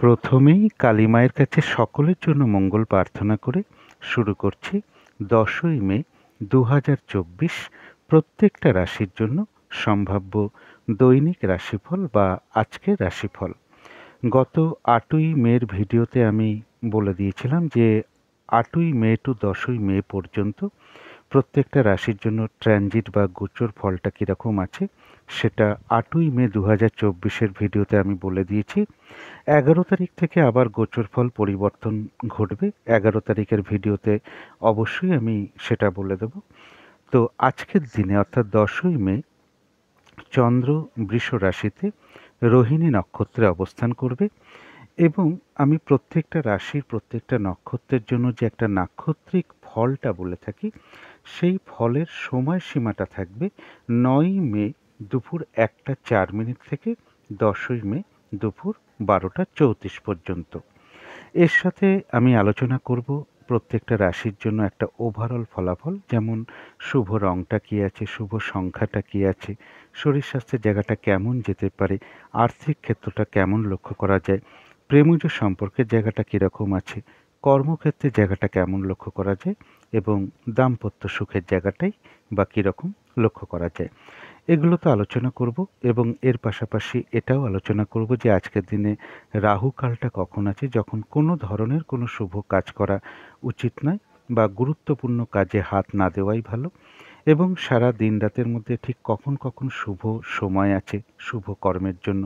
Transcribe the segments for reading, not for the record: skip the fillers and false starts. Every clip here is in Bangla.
প্রথমেই কালী মায়ের কাছে সকলের জন্য মঙ্গল প্রার্থনা করে শুরু করছি 10ই মে 2024 প্রত্যেকটা রাশির জন্য সম্ভাব্য দৈনিক রাশিফল বা আজকের রাশিফল। গত 8ই মের ভিডিওতে আমি বলে দিয়েছিলাম যে 8ই মে টু 10ই মে পর্যন্ত প্রত্যেকটা রাশির জন্য ট্রানজিট বা গোচর ফলটা কীরকম আছে সেটা 8ই মে 2024-এর ভিডিওতে আমি বলে দিয়েছি। 11 তারিখ থেকে আবার গোচর ফল পরিবর্তন ঘটবে। 11 তারিখের ভিডিওতে অবশ্যই আমি সেটা বলে দেব। তো আজকের দিনে অর্থাৎ 10ই মে চন্দ্র বৃষ রাশিতে রোহিণী নক্ষত্রে অবস্থান করবে এবং আমি প্রত্যেকটা রাশির প্রত্যেকটা নক্ষত্রের জন্য যে একটা নাক্ষত্রিক ফলটা বলে থাকি সেই ফলের সময়সীমাটা থাকবে 9ই মে দুপুর 1টা 4 মিনিট থেকে 10ই মে দুপুর 12টা 34 পর্যন্ত। এর সাথে আমি আলোচনা করব প্রত্যেকটা রাশির জন্য একটা ওভারঅল ফলাফল, যেমন শুভ রংটা কী আছে, শুভ সংখ্যাটা কী আছে, শরীর স্বাস্থ্যের জায়গাটা কেমন যেতে পারে, আর্থিক ক্ষেত্রটা কেমন লক্ষ্য করা যায়, প্রেমজ সম্পর্কের জায়গাটা কীরকম আছে, কর্মক্ষেত্রের জায়গাটা কেমন লক্ষ্য করা যায় এবং দাম্পত্য সুখের জায়গাটাই বা কীরকম লক্ষ্য করা যায়, এগুলো তো আলোচনা করব। এবং এর পাশাপাশি এটাও আলোচনা করব যে আজকের দিনে রাহু কালটা কখন আছে, যখন কোনো ধরনের কোনো শুভ কাজ করা উচিত নয় বা গুরুত্বপূর্ণ কাজে হাত না দেওয়াই ভালো, এবং সারা দিন রাতের মধ্যে ঠিক কখন কখন শুভ সময় আছে শুভ কর্মের জন্য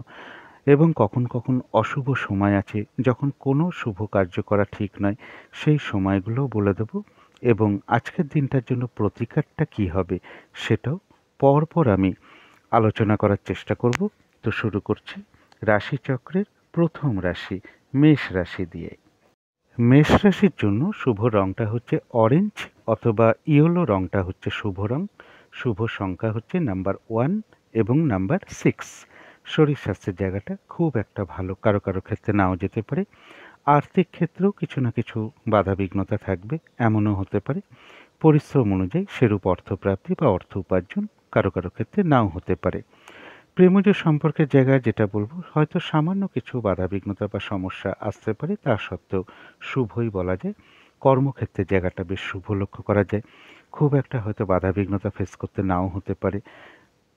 এবং কখন কখন অশুভ সময় আছে যখন কোনো শুভ কার্য করা ঠিক নয়, সেই সময়গুলোও বলে দেব। এবং আজকের দিনটার জন্য প্রতিকারটা কী হবে সেটাও পরপর আমি আলোচনা করার চেষ্টা করব। তো শুরু করছি রাশিচক্রের প্রথম রাশি মেষ রাশি দিয়ে। মেষ রাশির জন্য শুভ রংটা হচ্ছে অরেঞ্জ অথবা ইয়েলো রংটা হচ্ছে শুভ রং। শুভ সংখ্যা হচ্ছে নাম্বার 1 এবং নাম্বার 6। শরীর স্বাস্থ্যের জায়গাটা খুব একটা ভালো, কারো কারো ক্ষেত্রে নাও যেতে পারে। আর্থিক ক্ষেত্রেও কিছু না কিছু বাধাবিঘ্নতা থাকবে, এমনও হতে পারে। পরিশ্রম অনুযায়ী সেরূপ অর্থপ্রাপ্তি বা অর্থ উপার্জন কারো কারো ক্ষেত্রে নাও হতে পারে। প্রেমজ সম্পর্কের জায়গায় যেটা বলবো, হয়তো সামান্য কিছু বাধাবিঘ্নতা বা সমস্যা আসতে পারে, তা সত্ত্বেও শুভই বলা যায়। কর্মক্ষেত্রের জায়গাটা বেশ শুভ লক্ষ্য করা যায়, খুব একটা হয়তো বাধাবিঘ্নতা ফেস করতে নাও হতে পারে।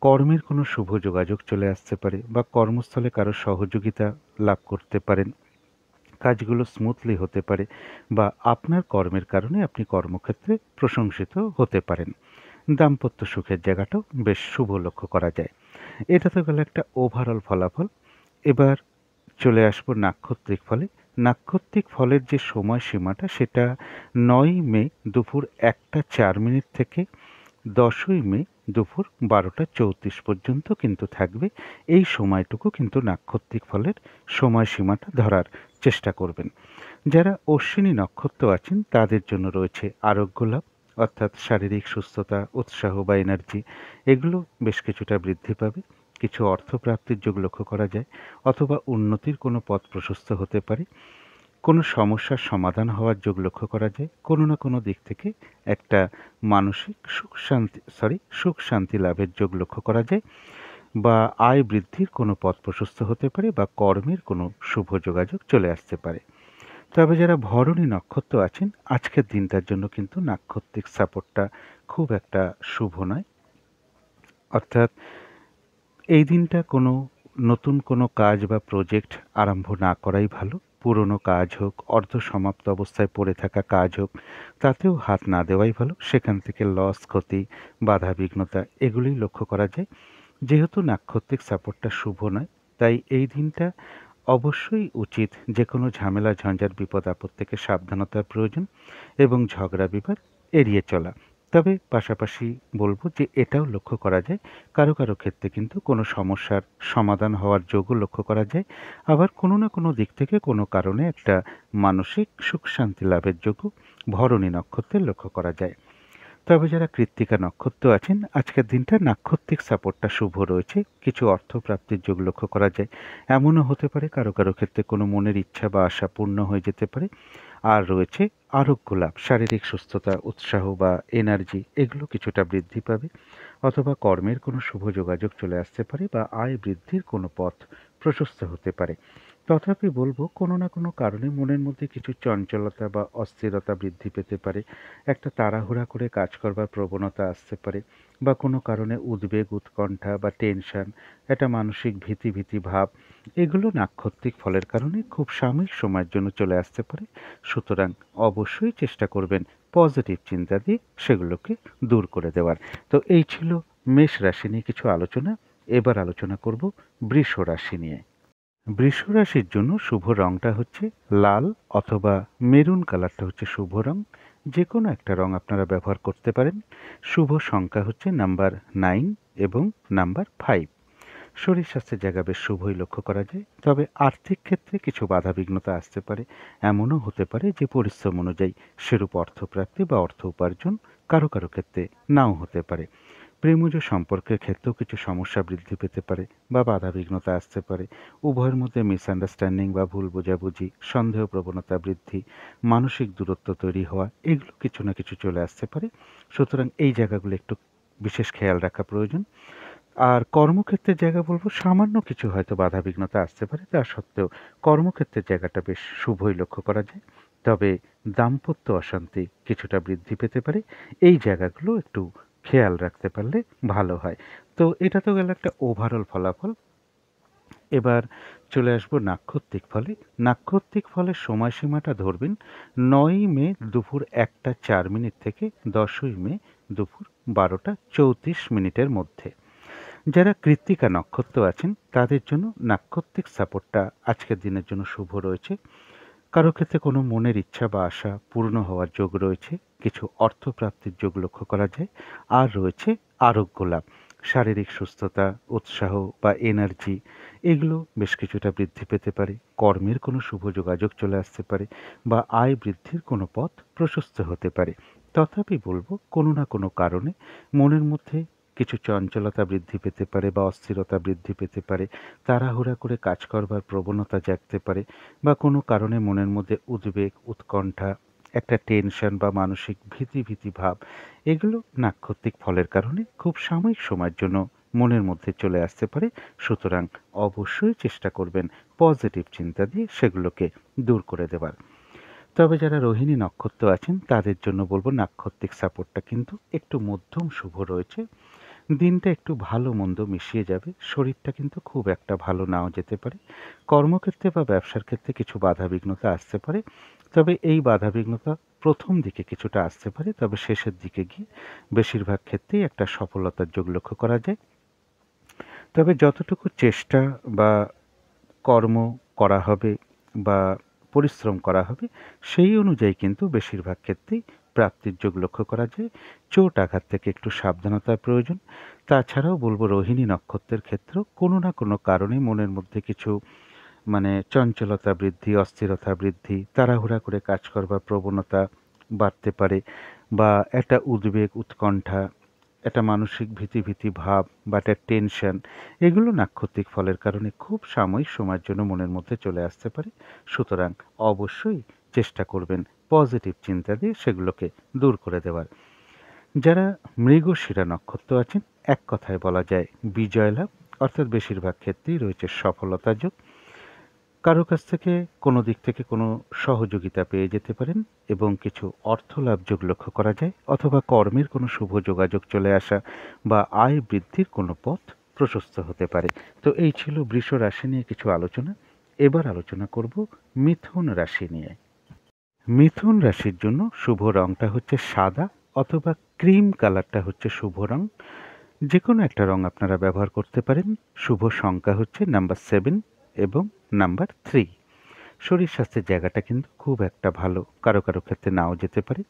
কর্মের কোনো শুভ যোগাযোগ চলে আসতে পারে বা কর্মস্থলে কারো সহযোগিতা লাভ করতে পারেন, কাজগুলো স্মুথলি হতে পারে বা আপনার কর্মের কারণে আপনি কর্মক্ষেত্রে প্রশংসিত হতে পারেন। দাম্পত্য সুখের জায়গাটাও বেশ শুভ লক্ষ্য করা যায়। এটা তো গেল একটা ওভারঅল ফলাফল। এবার চলে আসবো নাক্ষত্রিক ফলে। নাক্ষত্রিক ফলের যে সময়সীমাটা সেটা 9ই মে দুপুর 1টা 4 মিনিট থেকে 10ই মে দুপুর 12টা 34 পর্যন্ত কিন্তু থাকবে। এই সময়টুকু কিন্তু নাক্ষত্রিক ফলের সময়সীমাটা ধরার চেষ্টা করবেন। যারা অশ্বিনী নক্ষত্র আছেন তাদের জন্য রয়েছে আরোগ্য লাভ, অর্থাৎ শারীরিক সুস্থতা, উৎসাহ বা এনার্জি এগুলো বেশ কিছুটা বৃদ্ধি পাবে। কিছু অর্থপ্রাপ্তির যোগ লক্ষ্য করা যায় অথবা উন্নতির কোনো পথ প্রশস্ত হতে পারে। কোনো সমস্যার সমাধান হওয়ার যোগ লক্ষ্য করা যায়। কোনো না কোনো দিক থেকে একটা মানসিক সুখ শান্তি লাভের যোগ লক্ষ্য করা যায় বা আয় বৃদ্ধির কোনো পথ প্রশস্ত হতে পারে বা কর্মের কোনো শুভ যোগাযোগ চলে আসতে পারে। তবে যারা ভরণী নক্ষত্র আছেন আজকের দিনটার জন্য কিন্তু নাক্ষত্রিক সাপোর্টটা খুব একটা শুভ নয়। অর্থাৎ এই দিনটা কোনো নতুন কোনো কাজ বা প্রজেক্ট আরম্ভ না করাই ভালো। পুরনো কাজ হোক, অর্ধ সমাপ্ত অবস্থায় পড়ে থাকা কাজ হোক, তাতেও হাত না দেওয়াই ভালো। সেখান থেকে লস, ক্ষতি, বাধা বিঘ্নতা এগুলোই লক্ষ্য করা যায়। যেহেতু নাক্ষত্রিক সাপোর্টটা শুভ নয়, তাই এই দিনটা অবশ্যই উচিত যে কোনো ঝামেলা, ঝঞ্ঝাট, বিপদ আপদ থেকে সাবধানতার প্রয়োজন এবং ঝগড়া বিবাদ এড়িয়ে চলা। তবে পাশাপাশি বলবো যে এটাও লক্ষ্য করা যায় কারো কারো ক্ষেত্রে কিন্তু কোনো সমস্যার সমাধান হওয়ার যোগও লক্ষ্য করা যায়, আবার কোনো না কোনো দিক থেকে কোনো কারণে একটা মানসিক সুখ শান্তি লাভের যোগও ভরণী নক্ষত্রে লক্ষ্য করা যায়। তবে যারা কৃত্তিকা নক্ষত্র আছেন আজকের দিনটা নাক্ষত্রিক সাপোর্টটা শুভ রয়েছে, কিছু অর্থপ্রাপ্তির যোগ লক্ষ্য করা যায়। এমনও হতে পারে কারো কারো ক্ষেত্রে কোনো মনের ইচ্ছা বা আশা পূর্ণ হয়ে যেতে পারে। আর রয়েছে আরোগ্য লাভ, শারীরিক সুস্থতা, উৎসাহ বা এনার্জি এগুলো কিছুটা বৃদ্ধি পাবে অথবা কর্মের কোনো শুভ যোগাযোগ চলে আসতে পারে বা আয় বৃদ্ধির কোনো পথ প্রশস্ত হতে পারে। তথাপি বলব কোনো না কোনো কারণে মনের মধ্যে কিছু চঞ্চলতা বা অস্থিরতা বৃদ্ধি পেতে পারে। একটা তাড়াহুড়া করে কাজ করবার প্রবণতা আসতে পারে বা কোনো কারণে উদ্বেগ, উৎকণ্ঠা বা টেনশন, একটা মানসিক ভীতি ভাব, এগুলো নাক্ষত্রিক ফলের কারণে খুব সাময়িক সময়ের জন্য চলে আসতে পারে। সুতরাং অবশ্যই চেষ্টা করবেন পজিটিভ চিন্তা দিয়ে সেগুলোকে দূর করে দেওয়ার। তো এই ছিল মেষ রাশি নিয়ে কিছু আলোচনা। এবার আলোচনা করব বৃষ রাশি নিয়ে। বৃষ রাশির জন্য শুভ রংটা হচ্ছে লাল অথবা মেরুন কালারটা হচ্ছে শুভ রং। যে কোনো একটা রং আপনারা ব্যবহার করতে পারেন। শুভ সংখ্যা হচ্ছে নাম্বার 9 এবং নাম্বার 5। শরীর স্বাস্থ্যের জায়গা বেশ শুভই লক্ষ্য করা যায়, তবে আর্থিক ক্ষেত্রে কিছু বাধাবিঘ্নতা আসতে পারে। এমনও হতে পারে যে পরিশ্রম অনুযায়ী সেরূপ অর্থপ্রাপ্তি বা অর্থ উপার্জন কারো কারো ক্ষেত্রে নাও হতে পারে। প্রেমজ সম্পর্কের ক্ষেত্রেও কিছু সমস্যা বৃদ্ধি পেতে পারে বা বাধাবিঘ্নতা আসতে পারে। উভয়ের মধ্যে মিসআন্ডারস্ট্যান্ডিং বা ভুল বোঝাবুঝি, সন্দেহ প্রবণতা বৃদ্ধি, মানসিক দূরত্ব তৈরি হওয়া, এগুলো কিছু না কিছু চলে আসতে পারে। সুতরাং এই জায়গাগুলো একটু বিশেষ খেয়াল রাখা প্রয়োজন। আর কর্মক্ষেত্রের জায়গা বলবো সামান্য কিছু হয়তো বাধাবিঘ্নতা আসতে পারে, তা সত্ত্বেও কর্মক্ষেত্রের জায়গাটা বেশ শুভই লক্ষ্য করা যায়। তবে দাম্পত্য অশান্তি কিছুটা বৃদ্ধি পেতে পারে। এই জায়গাগুলো একটু খেয়াল রাখতে পারলে ভালো হয়। তো এটা তো গেল একটা ওভারঅল ফলাফল। এবার চলে আসবো নাক্ষত্রিক ফলে। নাক্ষত্রিক ফলের সময়সীমাটা ধরবেন ৯ই মে দুপুর 1টা 4 মিনিট থেকে 10ই মে দুপুর 12টা 34 মিনিটের মধ্যে। যারা কৃত্তিকা নক্ষত্র আছেন তাদের জন্য নাক্ষত্রিক সাপোর্টটা আজকের দিনের জন্য শুভ রয়েছে। কারো ক্ষেত্রে কোনো মনের ইচ্ছা বা আশা পূর্ণ হওয়ার যোগ রয়েছে, কিছু অর্থপ্রাপ্তির যোগ লক্ষ্য করা যায়, আর রয়েছে আরোগ্য লাভ, শারীরিক সুস্থতা, উৎসাহ বা এনার্জি, এগুলো বেশ কিছুটা বৃদ্ধি পেতে পারে। কর্মের কোনো শুভ যোগাযোগ চলে আসতে পারে বা আয় বৃদ্ধির কোনো পথ প্রশস্ত হতে পারে। তথাপি বলবো কোনো না কোনো কারণে মনের মধ্যে কিছু চঞ্চলতা বৃদ্ধি পেতে পারে বা অস্থিরতা বৃদ্ধি পেতে পারে। তাড়াহুড়া করে কাজ করবার প্রবণতা জাগতে পারে বা কোনো কারণে মনের মধ্যে উদ্বেগ, উৎকণ্ঠা, একটা টেনশন বা মানসিক ভীতি ভাব, এগুলো নাক্ষত্রিক ফলের কারণে খুব সাময়িক সময়ের জন্য মনের মধ্যে চলে আসতে পারে। সুতরাং অবশ্যই চেষ্টা করবেন পজিটিভ চিন্তা দিয়ে সেগুলোকে দূর করে দেওয়ার। তবে যারা রোহিণী নক্ষত্র আছেন তাদের জন্য বলবো নাক্ষত্রিক সাপোর্টটা কিন্তু একটু মধ্যম শুভ রয়েছে। দিনটা একটু ভালো মন্দ মিশিয়ে যাবে। শরীরটা কিন্তু খুব একটা ভালো নাও যেতে পারে। কর্মক্ষেত্রে বা ব্যবসার ক্ষেত্রে কিছু বাধাবিঘ্নতা আসতে পারে। তবে এই বাধাবিঘ্নতা প্রথম দিকে কিছুটা আসতে পারে, তবে শেষের দিকে গিয়ে বেশিরভাগ ক্ষেত্রেই একটা সফলতার যোগ লক্ষ্য করা যায়। তবে যতটুকু চেষ্টা বা কর্ম করা হবে বা পরিশ্রম করা হবে, সেই অনুযায়ী কিন্তু বেশিরভাগ ক্ষেত্রেই প্রাপ্তির যোগ লক্ষ্য করা যায়। চোট আঘাত থেকে একটু সাবধানতার প্রয়োজন। তাছাড়াও বলবো রোহিণী নক্ষত্রের ক্ষেত্রেও কোনো না কোনো কারণে মনের মধ্যে কিছু চঞ্চলতা বৃদ্ধি, অস্থিরতা বৃদ্ধি, তাড়াহুড়া করে কাজ করবার প্রবণতা বাড়তে পারে বা একটা উদ্বেগ, উৎকণ্ঠা, একটা মানসিক ভীতি ভাব বা একটা টেনশন, এগুলো নাক্ষত্রিক ফলের কারণে খুব সাময়িক সময়ের জন্য মনের মধ্যে চলে আসতে পারে। সুতরাং অবশ্যই চেষ্টা করবেন পজিটিভ চিন্তা দিয়ে সেগুলোকে দূর করে দেওয়ার। যারা মৃগশিরা নক্ষত্র আছেন, এক কথায় বলা যায় বিজয় লাভ, অর্থাৎ বেশিরভাগ ক্ষেত্রেই রয়েছে সফলতা যোগ। কারো কাছ থেকে কোনো দিক থেকে কোনো সহযোগিতা পেয়ে যেতে পারেন এবং কিছু অর্থ লাভ যোগ লক্ষ্য করা যায়, অথবা কর্মের কোনো শুভ যোগাযোগ চলে আসা বা আয় বৃদ্ধির কোনো পথ প্রশস্ত হতে পারে। তো এই ছিল বৃষ রাশি নিয়ে কিছু আলোচনা। এবার আলোচনা করব মিথুন রাশি নিয়ে। মিথুন রাশির জন্য শুভ রংটা হচ্ছে সাদা অথবা ক্রিম কালারটা হচ্ছে শুভ রং। যে কোনো একটা রং আপনারা ব্যবহার করতে পারেন। শুভ সংখ্যা হচ্ছে নাম্বার 7 এবং নাম্বার 3। শরীর স্বাস্থ্যের জায়গাটা কিন্তু খুব একটা ভালো, কারো কারো ক্ষেত্রে নাও যেতে পারে।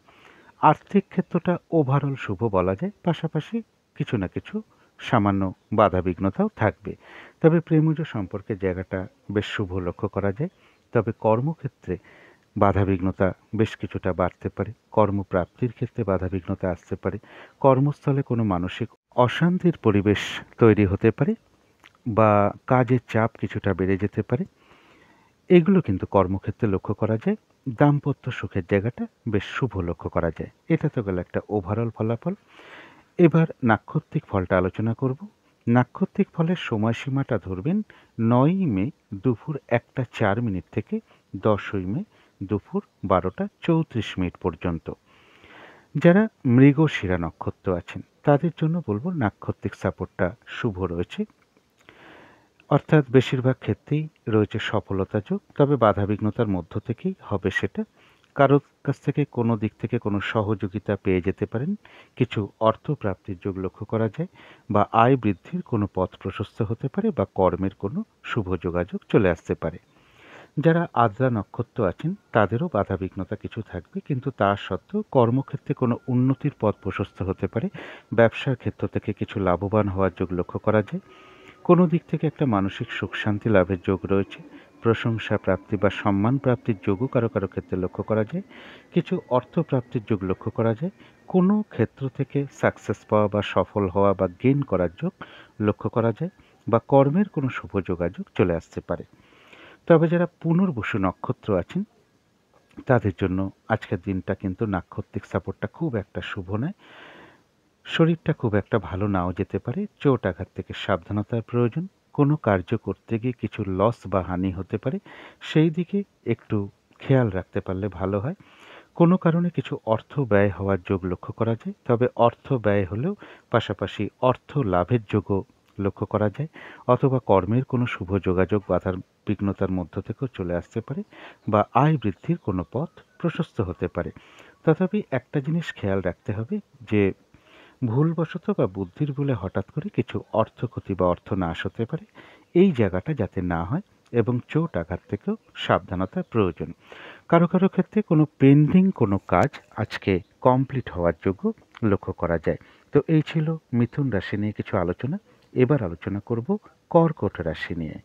আর্থিক ক্ষেত্রটা ওভারঅল শুভ বলা যায়, পাশাপাশি কিছু না কিছু সামান্য বাধাবিঘ্নতাও থাকবে। তবে প্রেমজ সম্পর্কের জায়গাটা বেশ শুভ লক্ষ্য করা যায়। তবে কর্মক্ষেত্রে বাধাবিঘ্নতা বেশ কিছুটা বাড়তে পারে। কর্মপ্রাপ্তির ক্ষেত্রে বাধাবিঘ্নতা আসতে পারে। কর্মস্থলে কোনো মানসিক অশান্তির পরিবেশ তৈরি হতে পারে বা কাজের চাপ কিছুটা বেড়ে যেতে পারে। এগুলো কিন্তু কর্মক্ষেত্রে লক্ষ্য করা যায়। দাম্পত্য সুখের জায়গাটা বেশ শুভ লক্ষ্য করা যায়। এটা তো গেল একটা ওভারঅল ফলাফল। এবার নাক্ষত্রিক ফলটা আলোচনা করব। নাক্ষত্রিক ফলের সময়সীমাটা ধরবেন ৯ই মে দুপুর ১টা ৪ মিনিট থেকে ১০ই মে দুপুর ১২টা ৩৪ মিনিট পর্যন্ত। যারা মৃগশিরা নক্ষত্র আছেন তাদের জন্য বলবো নাক্ষত্রিক সাপোর্টটা শুভ রয়েছে, অর্থাৎ বেশিরভাগ ক্ষেত্রেই রয়েছে সফলতা যোগ, তবে বাধাবিঘ্নতার মধ্য থেকেই হবে সেটা। কারোর কাছ থেকে কোনো দিক থেকে কোনো সহযোগিতা পেয়ে যেতে পারেন, কিছু অর্থ প্রাপ্তির যোগ লক্ষ্য করা যায়, বা আয় বৃদ্ধির কোনো পথ প্রশস্ত হতে পারে, বা কর্মের কোনো শুভ যোগাযোগ চলে আসতে পারে। যারা আদ্রা নক্ষত্র আছেন তাদেরও বাধাবিঘ্নতা কিছু থাকবে, কিন্তু তা সত্ত্বেও কর্মক্ষেত্রে কোনো উন্নতির পথ প্রশস্ত হতে পারে, ব্যবসার ক্ষেত্র থেকে কিছু লাভবান হওয়ার যোগ লক্ষ্য করা যায়, কোনো দিক থেকে একটা মানসিক সুখ শান্তি লাভের যোগ রয়েছে, প্রশংসা প্রাপ্তি বা সম্মান প্রাপ্তির যোগও কারো কারো ক্ষেত্রে লক্ষ্য করা যায়, কিছু অর্থ প্রাপ্তির যোগ লক্ষ্য করা যায়, কোনো ক্ষেত্র থেকে সাকসেস পাওয়া বা সফল হওয়া বা গেইন করার যোগ লক্ষ্য করা যায়, বা কর্মের কোনো শুভ যোগাযোগ চলে আসতে পারে। তবে যারা পুনর্বসু নক্ষত্র আছেন তাদের জন্য আজকের দিনটা কিন্তু নাক্ষত্রিক সাপোর্টটা খুব একটা শুভ নয়। শরীরটা খুব একটা ভালো নাও যেতে পারে, চোট আঘাত থেকে সাবধানতার প্রয়োজন, কোনো কার্য করতে গিয়ে কিছু লস বা হানি হতে পারে, সেই দিকে একটু খেয়াল রাখতে পারলে ভালো হয়। কোনো কারণে কিছু অর্থ ব্যয় হওয়ার যোগ লক্ষ্য করা যায়, তবে অর্থ ব্যয় হলেও পাশাপাশি অর্থ লাভের যোগও লক্ষ্য করা যায়, অথবা কর্মের কোনো শুভ যোগাযোগ বাধার বিঘ্নতার মধ্য থেকেও চলে আসতে পারে, বা আয় বৃদ্ধির কোনো পথ প্রশস্ত হতে পারে। তথাপি একটা জিনিস খেয়াল রাখতে হবে যে ভুলবশত বা বুদ্ধির ভুলে হঠাৎ করে কিছু অর্থ ক্ষতি বা অর্থ নাশ হতে পারে, এই জায়গাটা যাতে না হয়, এবং চোট আঘাত থেকেও সাবধানতার প্রয়োজন। কারো কারো ক্ষেত্রে কোনো পেন্ডিং কোনো কাজ আজকে কমপ্লিট হওয়ার যোগ্য লক্ষ্য করা যায়। তো এই ছিল মিথুন রাশি নিয়ে কিছু আলোচনা। এবার আলোচনা করব কর্কট রাশি নিয়ে।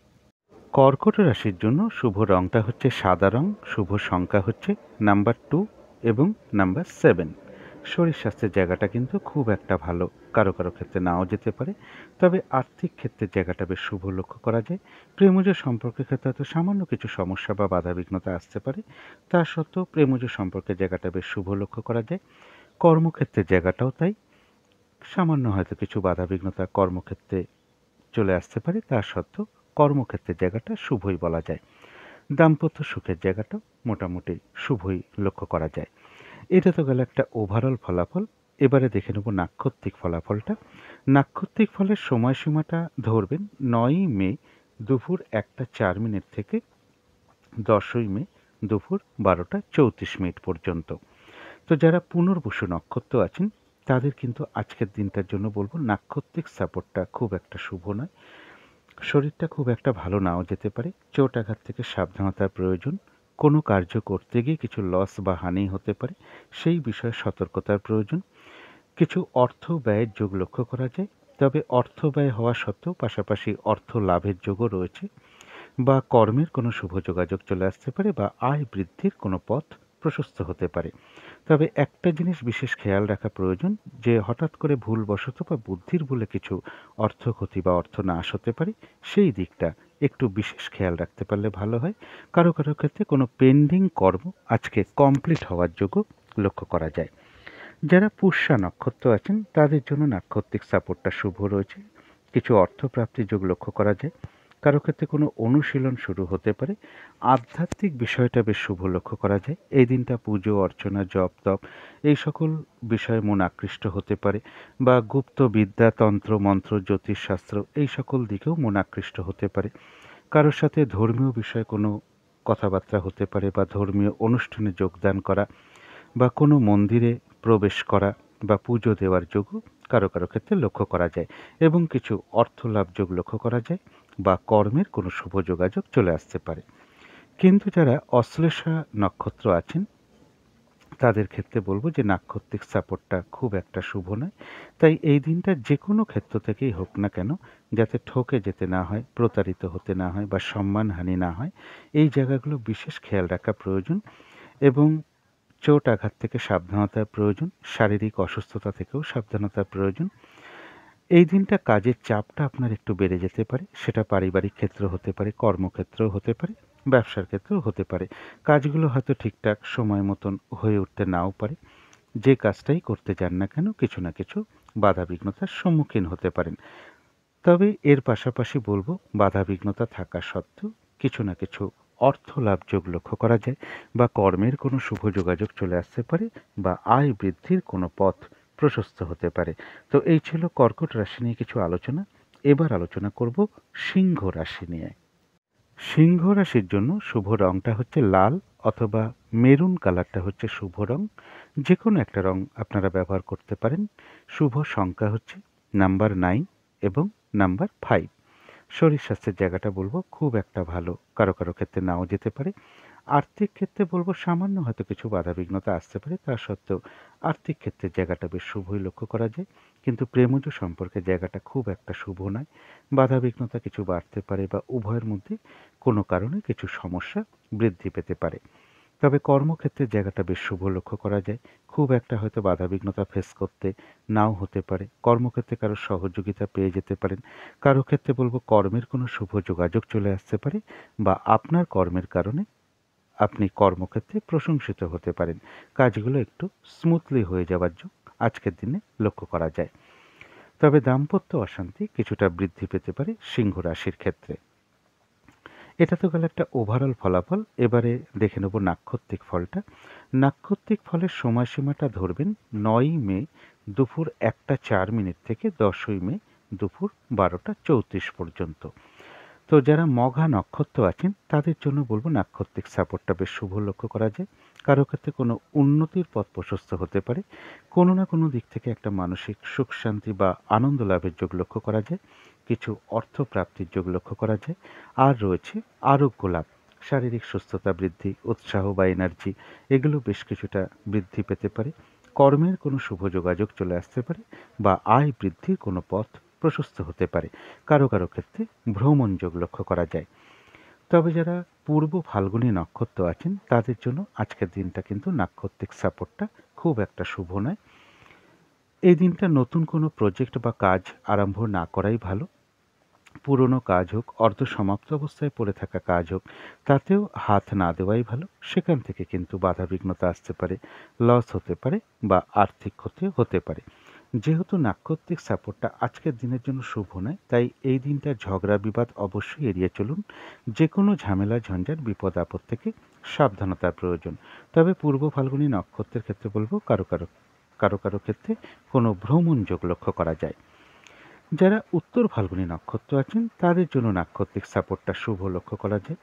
কর্কট রাশির জন্য শুভ রংটা হচ্ছে সাদা রং, শুভ সংখ্যা হচ্ছে নাম্বার 2 এবং নাম্বার 7। শরীর স্বাস্থ্যের জায়গাটা কিন্তু খুব একটা ভালো, কারো কারো ক্ষেত্রে নাও যেতে পারে, তবে আর্থিক ক্ষেত্রের জায়গাটা বেশ শুভ লক্ষ্য করা যায়। প্রেমজ সম্পর্কের ক্ষেত্রে হয়তো সামান্য কিছু সমস্যা বা বাধাবিঘ্নতা আসতে পারে, তা সত্ত্বেও প্রেমজ সম্পর্কের জায়গাটা বেশ শুভ লক্ষ্য করা যায়। কর্মক্ষেত্রের জায়গাটাও তাই, সামান্য হয়তো কিছু বাধাবিঘ্নতা কর্মক্ষেত্রে চলে আসতে পারে, তা সত্ত্বেও কর্মক্ষেত্রের জায়গাটা শুভই বলা যায়। দাম্পত্য সুখের জায়গাটাও মোটামুটি শুভই লক্ষ্য করা যায়। এটা তো গেল একটা ওভারঅল ফলাফল। এবারে দেখে নেব নাক্ষত্রিক ফলাফলটা। নাক্ষত্রিক ফলের সময়সীমাটা ধরবেন ৯ই মে দুপুর ১টা ৪ মিনিট থেকে ১০ই মে দুপুর ১২টা ৩৪ মিনিট পর্যন্ত। তো যারা পুনর্বসু নক্ষত্র আছেন তাদের কিন্তু আজকের দিনটার জন্য বলবো নাক্ষত্রিক সাপোর্টটা খুব একটা শুভ নয়। শরীরটা খুব একটা ভালো নাও যেতে পারে, চোট আঘাত থেকে সাবধানতার প্রয়োজন, কোনো কার্য করতে গিয়ে কিছু লস বা হানি হতে পারে, সেই বিষয়ে সতর্কতার প্রয়োজন। কিছু অর্থ ব্যয়ের যোগ লক্ষ্য করা যায়, তবে অর্থ ব্যয় হওয়া সত্ত্বেও পাশাপাশি অর্থ লাভের যোগও রয়েছে, বা কর্মের কোনো শুভ যোগাযোগ চলে আসতে পারে, বা আয় বৃদ্ধির কোনো পথ প্রশস্ত হতে পারে। তবে একটা জিনিস বিশেষ খেয়াল রাখা প্রয়োজন, যে হঠাৎ করে ভুলবশত বা বুদ্ধির ভুলে কিছু অর্থ ক্ষতি বা অর্থ নাশ হতে পারে, সেই দিকটা একটু বিশেষ খেয়াল রাখতে পারলে ভালো হয়। কারো কারো ক্ষেত্রে কোনো পেন্ডিং কর্ম আজকে কমপ্লিট হওয়ার যোগও লক্ষ্য করা যায়। যারা পুষ্যা নক্ষত্র আছেন তাদের জন্য নাক্ষত্রিক সাপোর্টটা শুভ রয়েছে, কিছু অর্থ প্রাপ্তির যোগ লক্ষ্য করা যায়, কারো ক্ষেত্রে কোনো অনুশীলন শুরু হতে পারে, আধ্যাত্মিক বিষয়টা বেশ শুভ লক্ষ্য করা যায়। এই দিনটা পুজো অর্চনা জপ তপ এই সকল বিষয়ে মন আকৃষ্ট হতে পারে, বা গুপ্ত বিদ্যা তন্ত্র মন্ত্র জ্যোতিষশাস্ত্র এই সকল দিকেও মন আকৃষ্ট হতে পারে। কারোর সাথে ধর্মীয় বিষয়ে কোনো কথাবার্তা হতে পারে, বা ধর্মীয় অনুষ্ঠানে যোগদান করা, বা কোনো মন্দিরে প্রবেশ করা, বা পুজো দেওয়ার যোগও কারো কারো ক্ষেত্রে লক্ষ্য করা যায়, এবং কিছু অর্থলাভ যোগ লক্ষ্য করা যায়, বা কর্মের কোনো শুভ যোগাযোগ চলে আসতে পারে। কিন্তু যারা অশ্লেষা নক্ষত্র আছেন তাদের ক্ষেত্রে বলবো যে নাক্ষত্রিক সাপোর্টটা খুব একটা শুভ নয়। তাই এই দিনটা যে কোনো ক্ষেত্র থেকেই হোক না কেন, যাতে ঠকে যেতে না হয়, প্রতারিত হতে না হয়, বা সম্মানহানি না হয়, এই জায়গাগুলো বিশেষ খেয়াল রাখা প্রয়োজন। এবং চোট আঘাত থেকে সাবধানতার প্রয়োজন, শারীরিক অসুস্থতা থেকেও সাবধানতার প্রয়োজন। এই দিনটা কাজের চাপটা আপনার একটু বেড়ে যেতে পারে, সেটা পারিবারিক ক্ষেত্র হতে পারে, কর্মক্ষেত্রেও হতে পারে, ব্যবসার ক্ষেত্রেও হতে পারে। কাজগুলো হয়তো ঠিকঠাক সময় মতন হয়ে উঠতে নাও পারে। যে কাজটাই করতে যান না কেন কিছু না কিছু বাধাবিঘ্নতার সম্মুখীন হতে পারেন। তবে এর পাশাপাশি বলবো বাধাবিঘ্নতা থাকা সত্ত্বেও কিছু না কিছু অর্থ লাভ যোগ লক্ষ্য করা যায়, বা কর্মের কোনো শুভ যোগাযোগ চলে আসতে পারে, বা আয় বৃদ্ধির কোনো পথ প্রশস্ত হতে পারে। তো এই ছিল কর্কট রাশি নিয়ে কিছু আলোচনা। এবার আলোচনা করব সিংহ রাশি নিয়ে। সিংহ রাশির জন্য শুভ রংটা হচ্ছে লাল অথবা মেরুন কালারটা হচ্ছে শুভ রং। যে কোনো একটা রং আপনারা ব্যবহার করতে পারেন। শুভ সংখ্যা হচ্ছে নাম্বার 9 এবং নাম্বার 5। শরীর স্বাস্থ্যের জায়গাটা বলবো খুব একটা ভালো, কারো কারো ক্ষেত্রে নাও যেতে পারে। আর্থিক ক্ষেত্রে বলবো সামান্য হয়তো কিছু বাধাবিঘ্নতা আসতে পারে, তা সত্ত্বেও আর্থিক ক্ষেত্রের জায়গাটা বেশ শুভই লক্ষ্য করা যায়। কিন্তু প্রেমজ সম্পর্কের জায়গাটা খুব একটা শুভ নয়। বাধাবিঘ্নতা কিছু বাড়তে পারে, বা উভয়ের মধ্যে কোনো কারণে কিছু সমস্যা বৃদ্ধি পেতে পারে। তবে কর্মক্ষেত্রের জায়গাটা বেশ শুভ লক্ষ্য করা যায়। খুব একটা হয়তো বাধাবিঘ্নতা ফেস করতে নাও হতে পারে। কর্মক্ষেত্রে কারো সহযোগিতা পেয়ে যেতে পারেন। কারো ক্ষেত্রে বলব কর্মের কোনো শুভ যোগাযোগ চলে আসতে পারে, বা আপনার কর্মের কারণে আপনি কর্মক্ষেত্রে প্রশংসিত হতে পারেন। কাজগুলো একটু স্মুথলি হয়ে যাওয়ার যোগ আজকের দিনে লক্ষ্য করা যায়। তবে দাম্পত্য অশান্তি কিছুটা বৃদ্ধি পেতে পারে সিংহ রাশির ক্ষেত্রে। এটা তো গেল একটা ওভারঅল ফলাফল। এবারে দেখে নেব নাক্ষত্রিক ফলটা। নাক্ষত্রিক ফলের সময়সীমাটা ধরবেন 9ই মে দুপুর 1টা 4 মিনিট থেকে 10ই মে দুপুর 12টা 34 পর্যন্ত। তো যারা মঘা নক্ষত্র আছেন তাদের জন্য বলবো নাক্ষত্রিক সাপোর্টটা বেশ শুভ লক্ষ্য করা যায়। কারো ক্ষেত্রে কোনো উন্নতির পথ প্রশস্ত হতে পারে। কোনো না কোনো দিক থেকে একটা মানসিক সুখ শান্তি বা আনন্দ লাভের যোগ লক্ষ্য করা যায়। কিছু অর্থ প্রাপ্তির যোগ লক্ষ্য করা যায়। আর রয়েছে আরোগ্য লাভ, শারীরিক সুস্থতা বৃদ্ধি, উৎসাহ বা এনার্জি, এগুলো বেশ কিছুটা বৃদ্ধি পেতে পারে। কর্মের কোনো শুভ যোগাযোগ চলে আসতে পারে, বা আয় বৃদ্ধির কোনো পথ প্রশস্ত হতে পারে। কারো কারো ক্ষেত্রে ভ্রমণ যোগ লক্ষ্য করা যায়। তবে যারা পূর্ব ফাল্গুনী নক্ষত্র আছেন তাদের জন্য আজকের দিনটা কিন্তু নাক্ষত্রিক সাপোর্টটা খুব একটা শুভ নয়। এই দিনটা নতুন কোনো প্রজেক্ট বা কাজ আরম্ভ না করাই ভালো। পুরনো কাজ হোক, অর্ধ সমাপ্ত অবস্থায় পড়ে থাকা কাজ হোক, তাতেও হাত না দেওয়াই ভালো। সেখান থেকে কিন্তু বাধাবিঘ্নতা আসতে পারে, লস হতে পারে, বা আর্থিক ক্ষতিও হতে পারে। যেহেতু নাক্ষত্রিক সাপোর্টটা আজকের দিনের জন্য শুভ নয়, তাই এই দিনটা ঝগড়া বিবাদ অবশ্যই এড়িয়ে চলুন। যে কোনো ঝামেলা ঝঞ্ঝাট বিপদ আপদ থেকে সাবধানতার প্রয়োজন। তবে পূর্ব ফাল্গুনী নক্ষত্রের ক্ষেত্রে বলবো কারো কারো ক্ষেত্রে কোনো ভ্রমণ যোগ লক্ষ্য করা যায়। যারা উত্তর ফাল্গুনী নক্ষত্র আছেন তাদের জন্য নাক্ষত্রিক সাপোর্টটা শুভ লক্ষ্য করা যায়।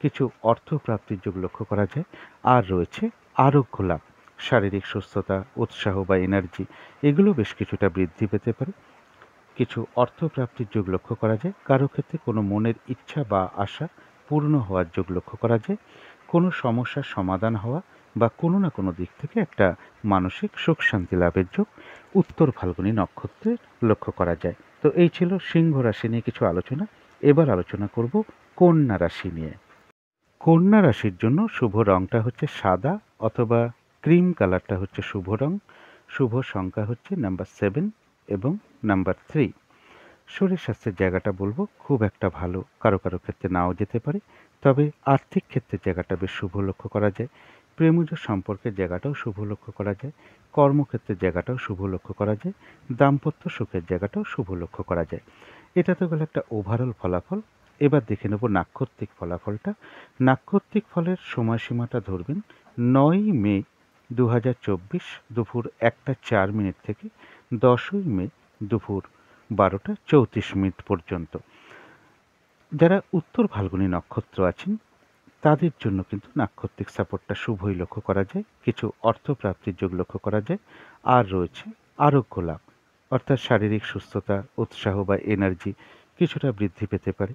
কিছু অর্থ প্রাপ্তির যোগ লক্ষ্য করা যায়। আর রয়েছে আরোগ্য লাভ, শারীরিক সুস্থতা, উৎসাহ বা এনার্জি, এগুলো বেশ কিছুটা বৃদ্ধি পেতে পারে। কিছু অর্থ প্রাপ্তির যোগ লক্ষ্য করা যায়। কারো ক্ষেত্রে কোনো মনের ইচ্ছা বা আশা পূর্ণ হওয়ার যোগ লক্ষ্য করা যায়। কোনো সমস্যার সমাধান হওয়া, বা কোনো না কোনো দিক থেকে একটা মানসিক সুখ শান্তি লাভের যোগ উত্তর ফাল্গুনী নক্ষত্রের লক্ষ্য করা যায়। তো এই ছিল সিংহ রাশি নিয়ে কিছু আলোচনা। এবার আলোচনা করব কন্যা রাশি নিয়ে। কন্যা রাশির জন্য শুভ রংটা হচ্ছে সাদা অথবা ক্রিম কালারটা হচ্ছে শুভ রং। শুভ সংখ্যা হচ্ছে নাম্বার 7 এবং নাম্বার 3। শরীর স্বাস্থ্যের জায়গাটা বলবো খুব একটা ভালো, কারো কারো ক্ষেত্রে নাও যেতে পারে। তবে আর্থিক ক্ষেত্রের জায়গাটা বেশ শুভ লক্ষ্য করা যায়। প্রেমজ সম্পর্কের জায়গাটাও শুভ লক্ষ্য করা যায়। কর্মক্ষেত্রের জায়গাটাও শুভ লক্ষ্য করা যায়। দাম্পত্য সুখের জায়গাটাও শুভ লক্ষ্য করা যায়। এটা তো গেল একটা ওভারঅল ফলাফল। এবার দেখে নেব নাক্ষত্রিক ফলাফলটা। নাক্ষত্রিক ফলের সময়সীমাটা ধরবেন 9ই মে 2024 দুপুর 1টা 4 মিনিট থেকে 10ই মে দুপুর 12টা 34 মিনিট পর্যন্ত। যারা উত্তর ফাল্গুনী নক্ষত্র আছেন তাদের জন্য কিন্তু নাক্ষত্রিক সাপোর্টটা শুভই লক্ষ্য করা যায়। কিছু অর্থ প্রাপ্তির যোগ লক্ষ্য করা যায়। আর রয়েছে আরোগ্য লাভ, অর্থাৎ শারীরিক সুস্থতা, উৎসাহ বা এনার্জি কিছুটা বৃদ্ধি পেতে পারে।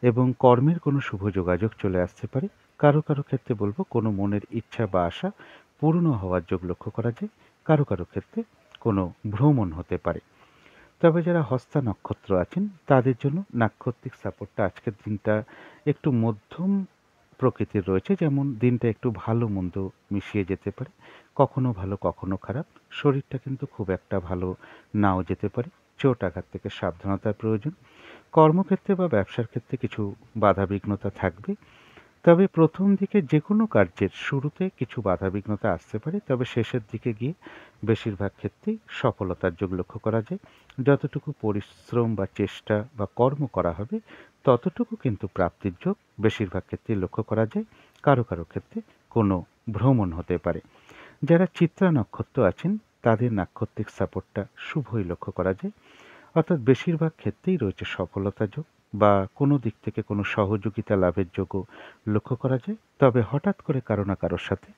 এবং কর্মের কোনো শুভ যোগাযোগ চলে আসতে পারে। কারো কারো ক্ষেত্রে বলবো কোনো মনের ইচ্ছা বা আশা পূর্ণ হওয়ার যোগ লক্ষ্য করা যায়। কারো কারো ক্ষেত্রে কোনো ভ্রমণ হতে পারে। তবে যারা হস্তা নক্ষত্র আছেন তাদের জন্য নাক্ষত্রিক সাপোর্টটা আজকের দিনটা একটু মধ্যম প্রকৃতির রয়েছে। যেমন দিনটা একটু ভালো মন্দ মিশিয়ে যেতে পারে, কখনো ভালো কখনো খারাপ। শরীরটা কিন্তু খুব একটা ভালো নাও যেতে পারে। চোট আঘাত থেকে সাবধানতার প্রয়োজন। কর্মক্ষেত্রে বা ব্যবসার ক্ষেত্রে কিছু বাধাবিঘ্নতা থাকবে। তবে প্রথম দিকে যে কোনো কার্যের শুরুতে কিছু বাধাবিঘ্নতা আসতে পারে, তবে শেষের দিকে গিয়ে বেশিরভাগ ক্ষেত্রেই সফলতার যোগ লক্ষ্য করা যায়। যতটুকু পরিশ্রম বা চেষ্টা বা কর্ম করা হবে ততটুকু কিন্তু প্রাপ্তির যোগ বেশিরভাগ ক্ষেত্রেই লক্ষ্য করা যায়। কারো কারো ক্ষেত্রে কোনো ভ্রমণ হতে পারে। যারা চিত্রা নক্ষত্র আছেন তাদের নাক্ষত্রিক সাপোর্টটা শুভই লক্ষ্য করা যায়, অর্থাৎ বেশিরভাগ ক্ষেত্রেই রয়েছে সফলতা যোগ বা কোনো দিক থেকে কোনো সহযোগিতা লাভের যোগও লক্ষ্য করা যায়। তবে হঠাৎ করে কারো না কারোর সাথে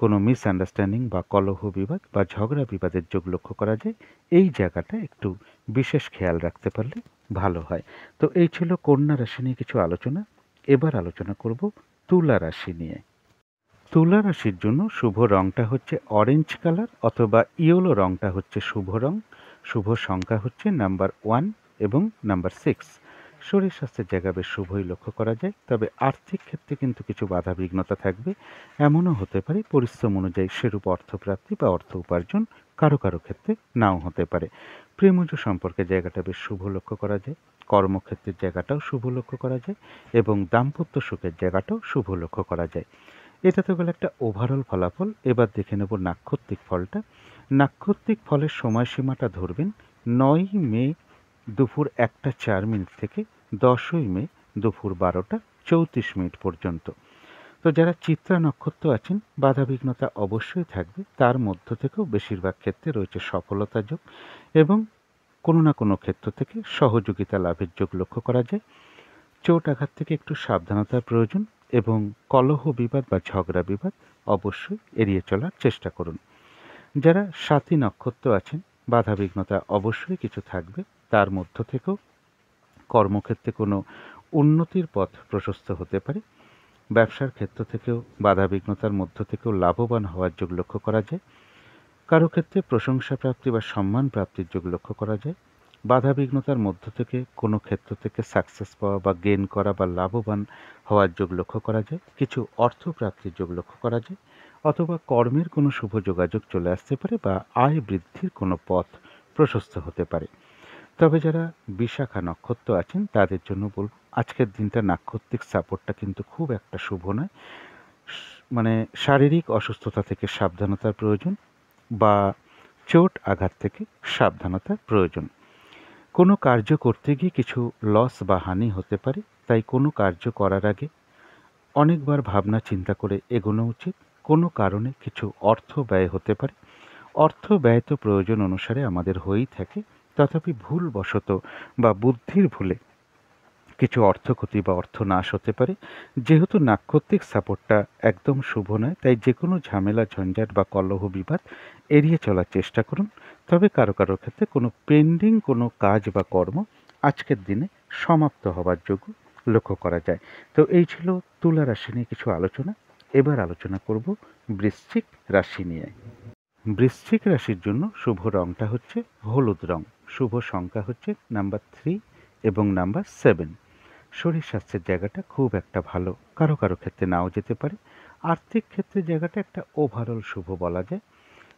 কোনো মিসআন্ডারস্ট্যান্ডিং বা কলহ বিবাদ বা ঝগড়া বিবাদের যোগ লক্ষ্য করা যায়। এই জায়গাটা একটু বিশেষ খেয়াল রাখতে পারলে ভালো হয়। তো এই ছিল কন্যা রাশি নিয়ে কিছু আলোচনা। এবার আলোচনা করব তুলা রাশি নিয়ে। তুলা রাশির জন্য শুভ রংটা হচ্ছে অরেঞ্জ কালার অথবা ইয়েলো রংটা হচ্ছে শুভ রং। শুভ সংখ্যা হচ্ছে নাম্বার 1 এবং নাম্বার 6। শরীর স্বাস্থ্যের জায়গা বেশ শুভই লক্ষ্য করা যায়, তবে আর্থিক ক্ষেত্রে কিন্তু কিছু বাধা বিঘ্নতা থাকবে। এমনও হতে পারে পরিশ্রম অনুযায়ী সেরূপ অর্থপ্রাপ্তি বা অর্থ উপার্জন কারো কারো ক্ষেত্রে নাও হতে পারে। প্রেমজ সম্পর্কের জায়গাটা বেশ শুভ লক্ষ্য করা যায়, কর্মক্ষেত্রের জায়গাটাও শুভ লক্ষ্য করা যায় এবং দাম্পত্য সুখের জায়গাটাও শুভ লক্ষ্য করা যায়। এটা তো গেল একটা ওভারঅল ফলাফল। এবার দেখে নেব নাক্ষত্রিক ফলটা। নাক্ষত্রিক ফলের সময়সীমাটা ধরবেন ৯ মে দুপুর 1টা 4 মিনিট থেকে 10ই মে দুপুর 12টা 34 মিনিট পর্যন্ত। তো যারা চিত্রা নক্ষত্র আছেন বাধাবিঘ্নতা অবশ্যই থাকবে, তার মধ্য থেকেও বেশিরভাগ ক্ষেত্রে রয়েছে সফলতা যোগ এবং কোনো না কোনো ক্ষেত্র থেকে সহযোগিতা লাভের যোগ লক্ষ্য করা যায়। চোট আঘাত থেকে একটু সাবধানতার প্রয়োজন এবং কলহ বিবাদ বা ঝগড়া বিবাদ অবশ্যই এড়িয়ে চলার চেষ্টা করুন। যারা সাথী নক্ষত্র আছেন বাধাবিঘ্নতা অবশ্যই কিছু থাকবে, তার মধ্য থেকেও কর্মক্ষেত্রে কোনো উন্নতির পথ প্রশস্ত হতে পারে। ব্যবসার ক্ষেত্র থেকেও বাধাবিঘ্নতার মধ্য থেকেও লাভবান হওয়ার যোগ লক্ষ্য করা যায়। কারো ক্ষেত্রে প্রশংসা প্রাপ্তি বা সম্মান প্রাপ্তির যোগ লক্ষ্য করা যায়। বাধাবিঘ্নতার মধ্য থেকে কোনো ক্ষেত্র থেকে সাকসেস পাওয়া বা গেইন করা বা লাভবান হওয়ার যোগ লক্ষ্য করা যায়। কিছু অর্থ প্রাপ্তির যোগ লক্ষ্য করা যায়, অথবা কর্মের কোনো শুভ যোগাযোগ চলে আসতে পারে বা আয় বৃদ্ধির কোনো পথ প্রশস্ত হতে পারে। তবে যারা বিশাখা নক্ষত্র আছেন তাদের জন্য বলব আজকের দিনটা নাক্ষত্রিক সাপোর্টটা কিন্তু খুব একটা শুভ নয়। মানে শারীরিক অসুস্থতা থেকে সাবধানতার প্রয়োজন বা চোট আঘাত থেকে সাবধানতার প্রয়োজন। কোনো কার্য করতে গিয়ে কিছু লস বা হানি হতে পারে, তাই কোনো কার্য করার আগে অনেকবার ভাবনা চিন্তা করে এগোনো উচিত। কোনো কারণে কিছু অর্থ ব্যয় হতে পারে। অর্থ ব্যয় তো প্রয়োজন অনুসারে আমাদের হয়েই থাকে, তথাপি ভুলবশত বা বুদ্ধির ভুলে কিছু অর্থক্ষতি বা অর্থনাশ হতে পারে। যেহেতু নাক্ষত্রিক সাপোর্টটা একদম শুভ নয়, তাই যে কোনো ঝামেলা ঝঞ্ঝাট বা কলহ বিবাদ এড়িয়ে চলার চেষ্টা করুন। তবে কারো কারো ক্ষেত্রে কোনো পেন্ডিং কোনো কাজ বা কর্ম আজকের দিনে সমাপ্ত হবার যোগ্য লক্ষ্য করা যায়। তো এই ছিল তুলা রাশি নিয়ে কিছু আলোচনা। এবার আলোচনা করব বৃশ্চিক রাশি নিয়ে। বৃশ্চিক রাশির জন্য শুভ রংটা হচ্ছে হলুদ রং। শুভ সংখ্যা হচ্ছে নাম্বার 3 এবং নাম্বার 7। শরীর স্বাস্থ্যের জায়গাটা খুব একটা ভালো, কারো কারো ক্ষেত্রে নাও যেতে পারে। আর্থিক ক্ষেত্রে জায়গাটা একটা ওভারঅল শুভ বলা যায়।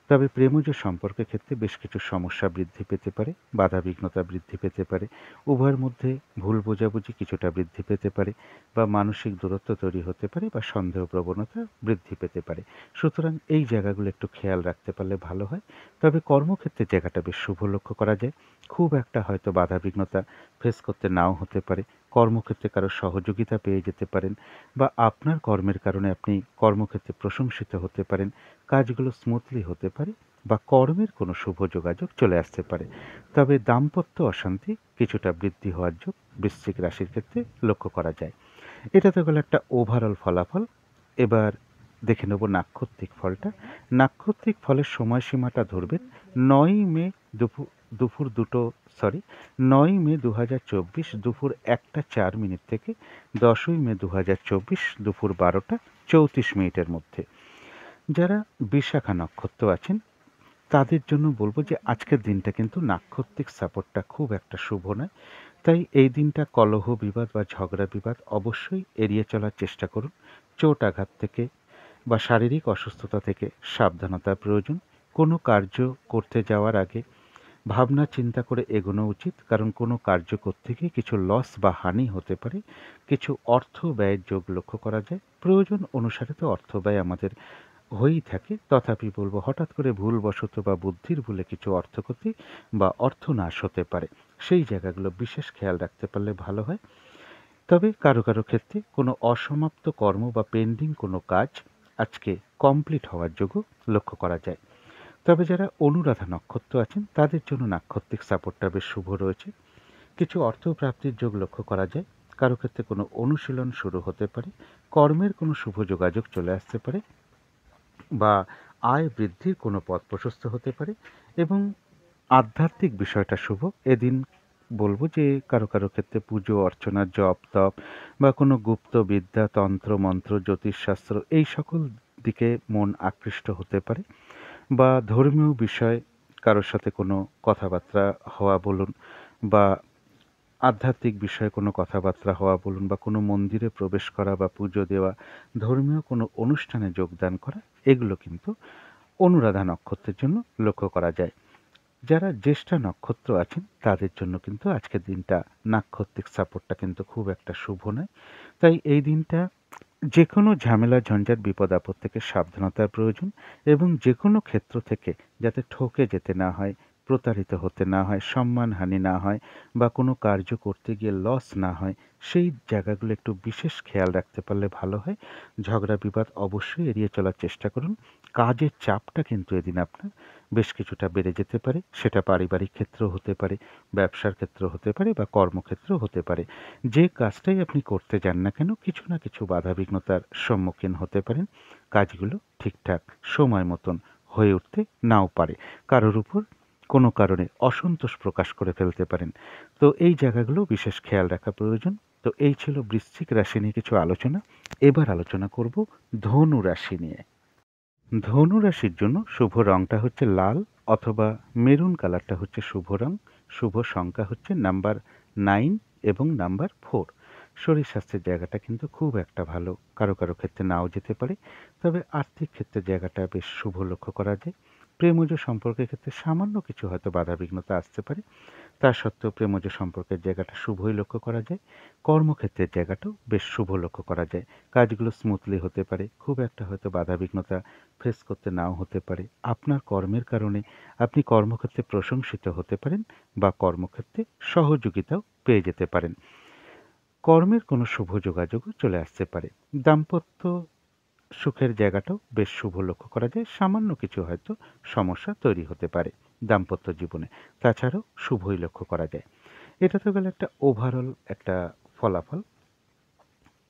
তবে প্রেমজ সম্পর্কের ক্ষেত্রে বেশ কিছু সমস্যা বৃদ্ধি পেতে পারে, বাধাবিঘ্নতা বৃদ্ধি পেতে পারে, উভয়ের মধ্যে ভুল বোঝাবুঝি কিছুটা বৃদ্ধি পেতে পারে বা মানসিক দূরত্ব তৈরি হতে পারে বা সন্দেহ প্রবণতা বৃদ্ধি পেতে পারে। সুতরাং এই জায়গাগুলো একটু খেয়াল রাখতে পারলে ভালো হয়। তবে কর্মক্ষেত্রের জায়গাটা বেশ শুভ লক্ষ্য করা যায়। খুব একটা হয়তো বাধাবিঘ্নতা ফেস করতে নাও হতে পারে। কর্মক্ষেত্রে কারো সহযোগিতা পেয়ে যেতে পারেন বা আপনার কর্মের কারণে আপনি কর্মক্ষেত্রে প্রশংসিত হতে পারেন। কাজগুলো স্মুথলি হতে পারে বা কর্মের কোনো শুভ যোগাযোগ চলে আসতে পারে। তবে দাম্পত্য অশান্তি কিছুটা বৃদ্ধি হওয়ার যোগ বৃশ্চিক রাশির ক্ষেত্রে লক্ষ্য করা যায়। এটা তো গেল একটা ওভারঅল ফলাফল। এবার দেখে নেব নাক্ষত্রিক ফলটা। নাক্ষত্রিক ফলের সময়সীমাটা ধরবেন ৯ মে দুপুর দুপুর দুটো সরি ৯ মে ২০২৪ দুপুর 1টা 4 মিনিট থেকে ১০ই মে ২০২৪ দুপুর ১২টা ৩৪ মিনিটের মধ্যে। যারা বিশাখা নক্ষত্র আছেন তাদের জন্য বলবো যে আজকের দিনটা কিন্তু নাক্ষত্রিক সাপোর্টটা খুব একটা শুভ নয়। তাই এই দিনটা কলহ বিবাদ বা ঝগড়া বিবাদ অবশ্যই এড়িয়ে চলার চেষ্টা করুন। চোট আঘাত থেকে বা শারীরিক অসুস্থতা থেকে সাবধানতার প্রয়োজন। কোনো কার্য করতে যাওয়ার আগে ভাবনা চিন্তা করে এগোনো উচিত, কারণ কোনো কার্য করতে গিয়ে কিছু লস বা হানি হতে পারে। কিছু অর্থ ব্যয়ের যোগ লক্ষ্য করা যায়। প্রয়োজন অনুসারে তো অর্থ ব্যয় আমাদের হয়েই থাকে, তথাপি বলবো হঠাৎ করে ভুলবশত বা বুদ্ধির ভুলে কিছু অর্থক্ষতি বা অর্থনাশ হতে পারে। সেই জায়গাগুলো বিশেষ খেয়াল রাখতে পারলে ভালো হয়। তবে কারো কারো ক্ষেত্রে কোনো অসমাপ্ত কর্ম বা পেন্ডিং কোনো কাজ আজকে কমপ্লিট হওয়ার যোগও লক্ষ্য করা যায়। তবে যারা অনুরাধা নক্ষত্র আছেন তাদের জন্য নাক্ষত্রিক সাপোর্টটা বেশ শুভ রয়েছে। কিছু অর্থ প্রাপ্তির যোগ লক্ষ্য করা যায়। কারো ক্ষেত্রে কোনো অনুশীলন শুরু হতে পারে, কর্মের কোনো শুভ যোগাযোগ চলে আসতে পারে, বা আয় বৃদ্ধির কোনো পথ প্রশস্ত হতে পারে, এবং আধ্যাত্মিক বিষয়টা শুভ। এদিন বলবো যে কারো কারো ক্ষেত্রে পুজো অর্চনা, জপ তপ বা কোনো গুপ্ত বিদ্যা, তন্ত্র মন্ত্র, জ্যোতিষশাস্ত্র এই সকল দিকে মন আকৃষ্ট হতে পারে, বা ধর্মীয় বিষয় কারোর সাথে কোনো কথাবার্তা হওয়া বলুন, বা আধ্যাত্মিক বিষয়ে কোনো কথাবার্তা হওয়া বলুন, বা কোনো মন্দিরে প্রবেশ করা বা পুজো দেওয়া, ধর্মীয় কোনো অনুষ্ঠানে যোগদান করা, এগুলো কিন্তু অনুরাধা নক্ষত্রের জন্য লক্ষ্য করা যায়। যারা জ্যেষ্ঠা নক্ষত্র আছেন তাদের জন্য কিন্তু আজকের দিনটা নাক্ষত্রিক সাপোর্টটা কিন্তু খুব একটা শুভ নয়। তাই এই দিনটা যে কোনো ঝামেলা ঝঞ্ঝাট বিপদ আপদ থেকে সাবধানতার প্রয়োজন, এবং যে কোনো ক্ষেত্র থেকে যাতে ঠকে যেতে না হয়, প্রতারিত হতে না হয়, সম্মানহানি না হয়, বা কোনো কার্য করতে গিয়ে লস না হয়, সেই জায়গাগুলো একটু বিশেষ খেয়াল রাখতে পারলে ভালো হয়। ঝগড়া বিবাদ অবশ্যই এড়িয়ে চলার চেষ্টা করুন। কাজের চাপটা কিন্তু এদিন আপনার বেশ কিছুটা বেড়ে যেতে পারে। সেটা পারিবারিক ক্ষেত্রেও হতে পারে, ব্যবসার ক্ষেত্রেও হতে পারে, বা কর্মক্ষেত্রেও হতে পারে। যে কাজটাই আপনি করতে যান না কেন, কিছু না কিছু বাধাবিঘ্নতার সম্মুখীন হতে পারেন। কাজগুলো ঠিকঠাক সময় মতন হয়ে উঠতে নাও পারে। কারোর উপর কোনো কারণে অসন্তোষ প্রকাশ করে ফেলতে পারেন। তো এই জায়গাগুলো বিশেষ খেয়াল রাখা প্রয়োজন। তো এই ছিল বৃশ্চিক রাশি নিয়ে কিছু আলোচনা। এবার আলোচনা করব ধনু রাশি নিয়ে। ধনু রাশির জন্য শুভ রংটা হচ্ছে লাল অথবা মেরুন কালারটা হচ্ছে শুভ রং। শুভ সংখ্যা হচ্ছে নাম্বার 9 এবং নাম্বার 4। শরীর স্বাস্থ্যের জায়গাটা কিন্তু খুব একটা ভালো, কারো কারো ক্ষেত্রে নাও যেতে পারে। তবে আর্থিক ক্ষেত্রে জায়গাটা বেশ শুভ লক্ষ্য করা যায়। প্রেমজ সম্পর্কের ক্ষেত্রে সামান্য কিছু হয়তো বাধাবিঘ্নতা আসতে পারে, তা সত্ত্বেও প্রেমজ সম্পর্কের জায়গাটা শুভই লক্ষ্য করা যায়। কর্মক্ষেত্রের জায়গাটাও বেশ শুভ লক্ষ্য করা যায়। কাজগুলো স্মুথলি হতে পারে, খুব একটা হয়তো বাধাবিঘ্নতা ফেস করতে নাও হতে পারে। আপনার কর্মের কারণে আপনি কর্মক্ষেত্রে প্রশংসিত হতে পারেন, বা কর্মক্ষেত্রে সহযোগিতাও পেয়ে যেতে পারেন। কর্মের কোনো শুভ যোগাযোগও চলে আসতে পারে। দাম্পত্য সুখের জায়গাটাও বেশ শুভ লক্ষ্য করা যায়। সামান্য কিছু হয়তো সমস্যা তৈরি হতে পারে দাম্পত্য জীবনে, তাছাড়াও শুভই লক্ষ্য করা যায়। এটা তো গেল একটা ওভারঅল একটা ফলাফল।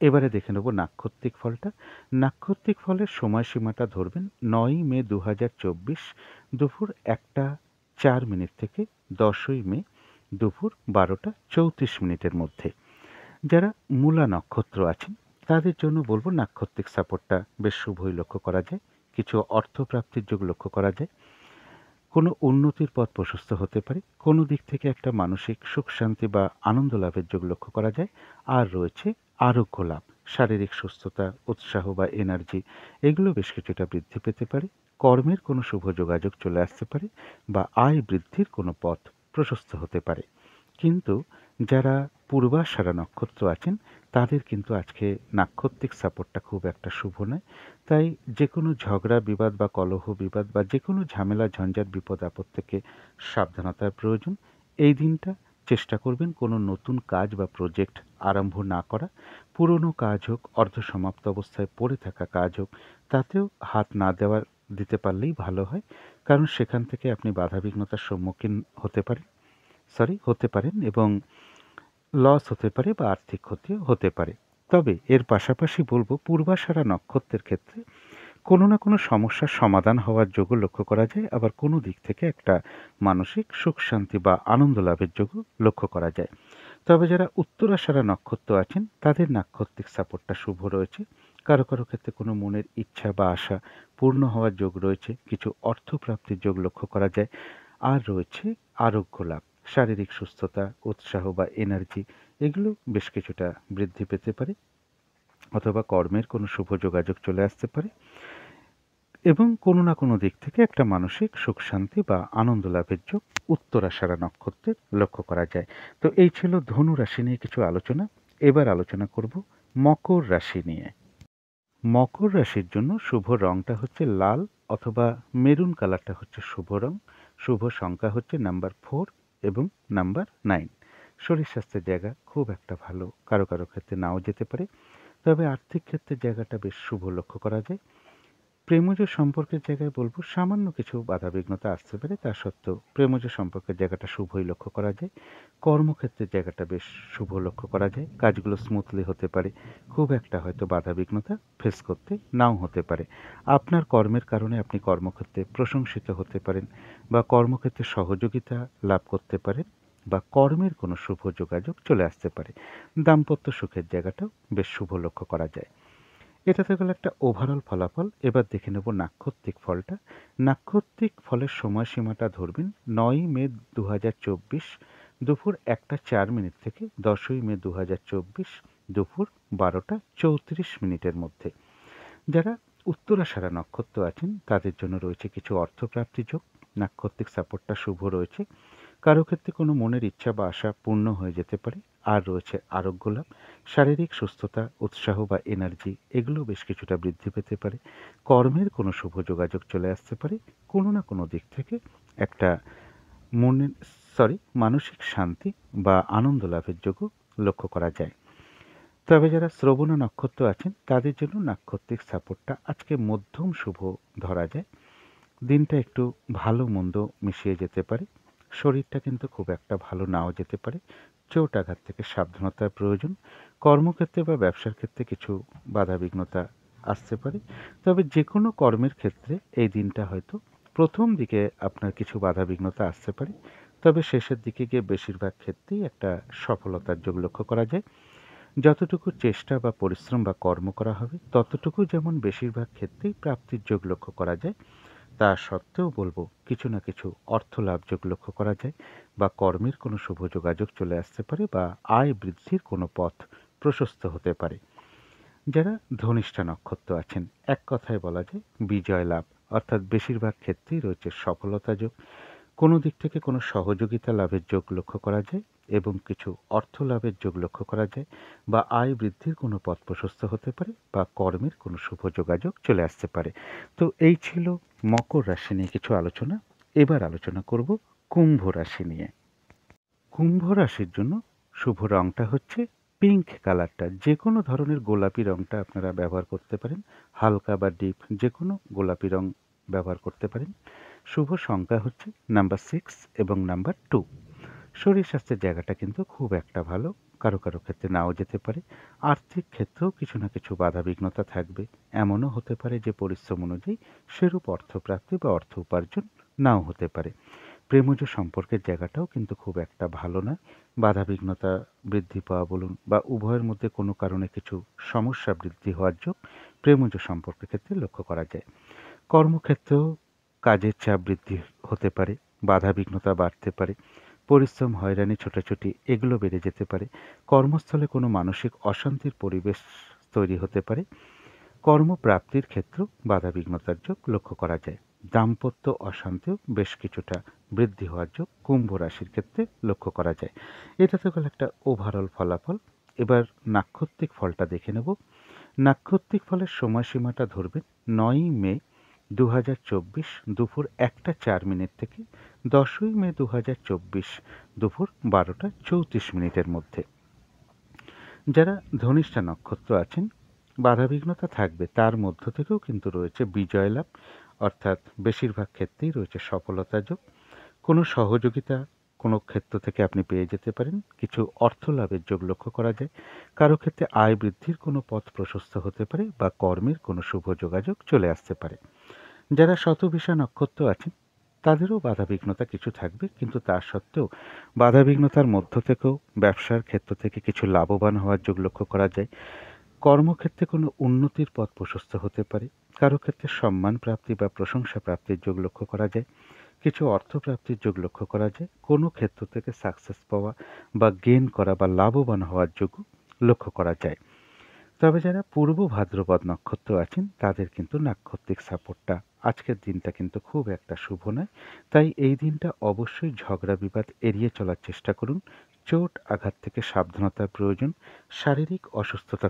এবারে দেখে নেব নাক্ষত্রিক ফলটা। নাক্ষত্রিক ফলের সময়সীমাটা ধরবেন 9ই মে 2024 দুপুর 1টা 4 মিনিট থেকে 10ই মে দুপুর 12টা 34 মিনিটের মধ্যে। যারা মূলা নক্ষত্র আছেন তাদের জন্য বলবো নাক্ষত্রিক সাপোর্টটা বেশ শুভই লক্ষ্য করা যায়। কিছু অর্থপ্রাপ্তির যোগ লক্ষ্য করা যায়। কোনো উন্নতির পথ প্রশস্ত হতে পারে। কোনো দিক থেকে একটা মানসিক সুখ শান্তি বা আনন্দ লাভের যোগ লক্ষ্য করা যায়। আর রয়েছে আরোগ্য লাভ, শারীরিক সুস্থতা, উৎসাহ বা এনার্জি, এগুলো বেশ কিছুটা বৃদ্ধি পেতে পারে। কর্মের কোনো শুভ যোগাযোগ চলে আসতে পারে, বা আয় বৃদ্ধির কোনো পথ প্রশস্ত হতে পারে। কিন্তু যারা পূর্বাষাঢ়া নক্ষত্র আছেন তাদের কিন্তু আজকে নাক্ষত্রিক সাপোর্টটা খুব একটা শুভ নয়। তাই যে কোনো ঝগড়া বিবাদ বা কলহ বিবাদ বা যে কোনো ঝামেলা ঝঞ্ঝাট বিপদ আপদ থেকে সাবধানতার প্রয়োজন। এই দিনটা চেষ্টা করবেন কোনো নতুন কাজ বা প্রজেক্ট আরম্ভ না করা। পুরনো কাজ হোক, অর্ধসমাপ্ত অবস্থায় পড়ে থাকা কাজ হোক, তাতেও হাত না দিতে পারলেই ভালো হয়। কারণ সেখান থেকে আপনি বাধাবিঘ্নতার সম্মুখীন হতে পারেন, এবং লস হতে পারে বা আর্থিক ক্ষতিও হতে পারে। তবে এর পাশাপাশি বলবো পূর্বাষাঢ়া নক্ষত্রের ক্ষেত্রে কোনো না কোনো সমস্যার সমাধান হওয়ার যোগও লক্ষ্য করা যায়, আবার কোনো দিক থেকে একটা মানসিক সুখ শান্তি বা আনন্দ লাভের যোগও লক্ষ্য করা যায়। তবে যারা উত্তরাষাঢ়া নক্ষত্র আছেন তাদের নাক্ষত্রিক সাপোর্টটা শুভ রয়েছে। কারো কারো ক্ষেত্রে কোনো মনের ইচ্ছা বা আশা পূর্ণ হওয়ার যোগ রয়েছে। কিছু অর্থপ্রাপ্তির যোগ লক্ষ্য করা যায়। আর রয়েছে আরোগ্য লাভ, শারীরিক সুস্থতা, উৎসাহ বা এনার্জি, এগুলো বেশ কিছুটা বৃদ্ধি পেতে পারে, অথবা কর্মের কোনো শুভ যোগাযোগ চলে আসতে পারে। এবং কোনো না কোনো দিক থেকে একটা মানসিক সুখ শান্তি বা আনন্দ লাভের যোগ উত্তরাষাঢ়া নক্ষত্রের লক্ষ্য করা যায়। তো এই ছিল ধনু রাশি নিয়ে কিছু আলোচনা। এবার আলোচনা করব মকর রাশি নিয়ে। মকর রাশির জন্য শুভ রংটা হচ্ছে লাল অথবা মেরুন কালারটা হচ্ছে শুভ রং। শুভ সংখ্যা হচ্ছে নাম্বার 4 এবং নাম্বার 9। শরীর স্বাস্থ্যের জায়গা খুব একটা ভালো, কারো কারো ক্ষেত্রে নাও যেতে পারে, তবে আর্থিক ক্ষেত্রে জায়গাটা বেশ শুভ লক্ষ্য করা যায়। প্রেমজ সম্পর্কের জায়গায় বলব সামান্য কিছু বাধাবিঘ্নতা আসতে পারে, তা সত্ত্বেও প্রেমজ সম্পর্কের জায়গাটা শুভই লক্ষ্য করা যায়। কর্মক্ষেত্রের জায়গাটা বেশ শুভ লক্ষ্য করা যায়, কাজগুলো স্মুথলি হতে পারে, খুব একটা হয়তো বাধাবিঘ্নতা ফেস করতে নাও হতে পারে। আপনার কর্মের কারণে আপনি কর্মক্ষেত্রে প্রশংসিত হতে পারেন বা কর্মক্ষেত্রে সহযোগিতা লাভ করতে পারেন বা কর্মের কোনো শুভ যোগাযোগ চলে আসতে পারে। দাম্পত্য সুখের জায়গাটাও বেশ শুভ লক্ষ্য করা যায়। এটা তো গেল একটা ওভারঅল ফলাফল। এবার দেখে নেব নাক্ষত্রিক ফলটা। নাক্ষত্রিক ফলের সময়সীমাটা ধরবেন ৯ই মে ২০২৪ দুপুর ১টা ৪ মিনিট থেকে ১০ই মে ২০২৪ দুপুর ১২টা ৩৪ মিনিটের মধ্যে। যারা উত্তরাষাঢ়া নক্ষত্র আছেন তাদের জন্য রয়েছে কিছু অর্থপ্রাপ্তি যোগ। নাক্ষত্রিক সাপোর্টটা শুভ রয়েছে। কারো ক্ষেত্রে কোনো মনের ইচ্ছা বা আশা পূর্ণ হয়ে যেতে পারে। আর রয়েছে আরোগ্য লাভ, শারীরিক সুস্থতা, উৎসাহ বা এনার্জি এগুলো বেশ কিছুটা বৃদ্ধি পেতে পারে। কর্মের কোনো শুভ যোগাযোগ চলে আসতে পারে। কোনো না কোনো দিক থেকে একটা মনের মানসিক শান্তি বা আনন্দ লাভের যোগও লক্ষ্য করা যায়। তবে যারা শ্রবণা নক্ষত্র আছেন তাদের জন্য নাক্ষত্রিক সাপোর্টটা আজকে মধ্যম শুভ ধরা যায়। দিনটা একটু ভালো মন্দ মিশিয়ে যেতে পারে। শরীরটা কিন্তু খুব একটা ভালো নাও যেতে পারে। চোট আঘাত থেকে সাবধানতার প্রয়োজন। কর্মক্ষেত্রে বা ব্যবসার ক্ষেত্রে কিছু বাধাবিঘ্নতা আসতে পারে। তবে যে কোনো কর্মের ক্ষেত্রে এই দিনটা হয়তো প্রথম দিকে আপনার কিছু বাধাবিঘ্নতা আসতে পারে, তবে শেষের দিকে গিয়ে বেশিরভাগ ক্ষেত্রেই একটা সফলতার যোগ লক্ষ্য করা যায়। যতটুকু চেষ্টা বা পরিশ্রম বা কর্ম করা হবে ততটুকু যেমন বেশিরভাগ ক্ষেত্রেই প্রাপ্তির যোগ লক্ষ্য করা যায়, তা সত্ত্বেও বলব কিছু না কিছু অর্থ লাভযোগ লক্ষ্য করা যায় বা কর্মের কোনো শুভ যোগাযোগ চলে আসতে পারে বা আয় বৃদ্ধির কোনো পথ প্রশস্ত হতে পারে। যারা ধনিষ্ঠা নক্ষত্র আছেন এক কথায় বলা যায় বিজয় লাভ, অর্থাৎ বেশিরভাগ ক্ষেত্রেই রয়েছে সফলতা যোগ। কোনো দিক থেকে কোনো সহযোগিতা লাভের যোগ লক্ষ্য করা যায় এবং কিছু অর্থ লাভের যোগ লক্ষ্য করা যায় বা আয় বৃদ্ধির কোনো পথ প্রশস্ত হতে পারে বা কর্মের কোনো শুভ যোগাযোগ চলে আসতে পারে। তো এই ছিল মকর রাশি নিয়ে কিছু আলোচনা। এবার আলোচনা করব কুম্ভ রাশি নিয়ে। কুম্ভ রাশির জন্য শুভ রংটা হচ্ছে পিঙ্ক কালারটা। যে কোনো ধরনের গোলাপি রংটা আপনারা ব্যবহার করতে পারেন, হালকা বা ডিপ যে কোনো গোলাপি রং ব্যবহার করতে পারেন। শুভ সংখ্যা হচ্ছে নাম্বার 6 এবং নাম্বার 2। শরীর স্বাস্থ্যের জায়গাটা কিন্তু খুব একটা ভালো, কারো কারো ক্ষেত্রে নাও যেতে পারে। আর্থিক ক্ষেত্রেও কিছু না কিছু বাধাবিঘ্নতা থাকবে। এমনও হতে পারে যে পরিশ্রম অনুযায়ী সেরূপ অর্থপ্রাপ্তি বা অর্থ উপার্জন নাও হতে পারে। প্রেমজ সম্পর্কের জায়গাটাও কিন্তু খুব একটা ভালো নয়। বাধাবিঘ্নতা বৃদ্ধি পাওয়া বলুন বা উভয়ের মধ্যে কোনো কারণে কিছু সমস্যা বৃদ্ধি হওয়ার যোগ প্রেমজ সম্পর্কের ক্ষেত্রে লক্ষ্য করা যায়। কর্মক্ষেত্রেও কাজের চাপ বৃদ্ধি হতে পারে, বাধাবিঘ্নতা বাড়তে পারে, পরিশ্রম, হয়রানি, ছোটাছুটি এগুলো বেড়ে যেতে পারে। কর্মস্থলে কোনো মানসিক অশান্তির পরিবেশ তৈরি হতে পারে। কর্মপ্রাপ্তির ক্ষেত্রেও বাধাবিঘ্নতার যোগ লক্ষ্য করা যায়। দাম্পত্য অশান্তিও বেশ কিছুটা বৃদ্ধি হওয়ার যোগ কুম্ভ রাশির ক্ষেত্রে লক্ষ্য করা যায়। এটা তো গেল একটা ওভারঅল ফলাফল। এবার নাক্ষত্রিক ফলটা দেখে নেব। নাক্ষত্রিক ফলের সময়সীমাটা ধরবেন ৯ই মে ২০২৪ দুপুর ১টা ৪ মিনিট থেকে ১০ই মে ২০২৪ দুপুর ১২টা ৩৪ মিনিটের মধ্যে। যারা ধনিষ্ঠা নক্ষত্র আছেন বাধাবিঘ্নতা থাকবে, তার মধ্য থেকেও কিন্তু রয়েছে বিজয় লাভ, অর্থাৎ বেশিরভাগ ক্ষেত্রেই রয়েছে সফলতা যোগ। কোনো সহযোগিতা কোনো ক্ষেত্র থেকে আপনি পেয়ে যেতে পারেন। কিছু অর্থ লাভের যোগ লক্ষ্য করা যায়। কারো ক্ষেত্রে আয় বৃদ্ধির কোনো পথ প্রশস্ত হতে পারে বা কর্মের কোনো শুভ যোগাযোগ চলে আসতে পারে। যারা শতভিষা নক্ষত্র আছেন তাদেরও বাধাবিঘ্নতা কিছু থাকবে, কিন্তু তা সত্ত্বেও বাধাবিঘ্নতার মধ্য থেকেও ব্যবসার ক্ষেত্র থেকে কিছু লাভবান হওয়ার যোগ লক্ষ্য করা যায়। কর্মক্ষেত্রে কোনো উন্নতির পথ প্রশস্ত হতে পারে। কারো ক্ষেত্রে সম্মান প্রাপ্তি বা প্রশংসা প্রাপ্তির যোগ লক্ষ্য করা যায়। কিছু অর্থপ্রাপ্তির যোগ লক্ষ্য করা যায়। কোনো ক্ষেত্র থেকে সাকসেস পাওয়া বা গেইন করা বা লাভবান হওয়ার যোগও লক্ষ্য করা যায়। তবে যারা পূর্ব ভাদ্রপদ নক্ষত্র আছেন তাদের কিন্তু নাক্ষত্রিক সাপোর্টটা আজকের দিনটা কিন্তু খুব একটা শুভ নয়। তাই এই দিনটা অবশ্যই ঝগড়া বিবাদ এড়িয়ে চলার চেষ্টা করুন। চোট আঘাত থেকে সাবধানতার প্রয়োজন। শারীরিক অসুস্থতা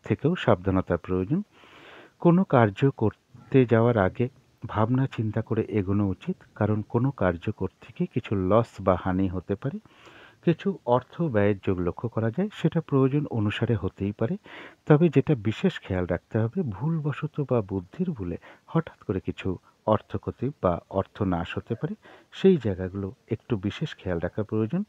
থেকেও সাবধানতার প্রয়োজন। কোনো কার্য করতে যাওয়ার আগে ভাবনা চিন্তা করে এগোনো উচিত, কারণ কোনো কার্য করতে গিয়ে কিছু লস বা হানি হতে পারে। কিছু অর্থ ব্যয়ের যোগ লক্ষ্য করা যায়, সেটা প্রয়োজন অনুসারে হতেই পারে। তবে যেটা বিশেষ খেয়াল রাখতে হবে, ভুলবশত বা বুদ্ধির ভুলে হঠাৎ করে কিছু অর্থক্ষতি বা অর্থনাশ হতে পারে। সেই জায়গাগুলো একটু বিশেষ খেয়াল রাখা প্রয়োজন।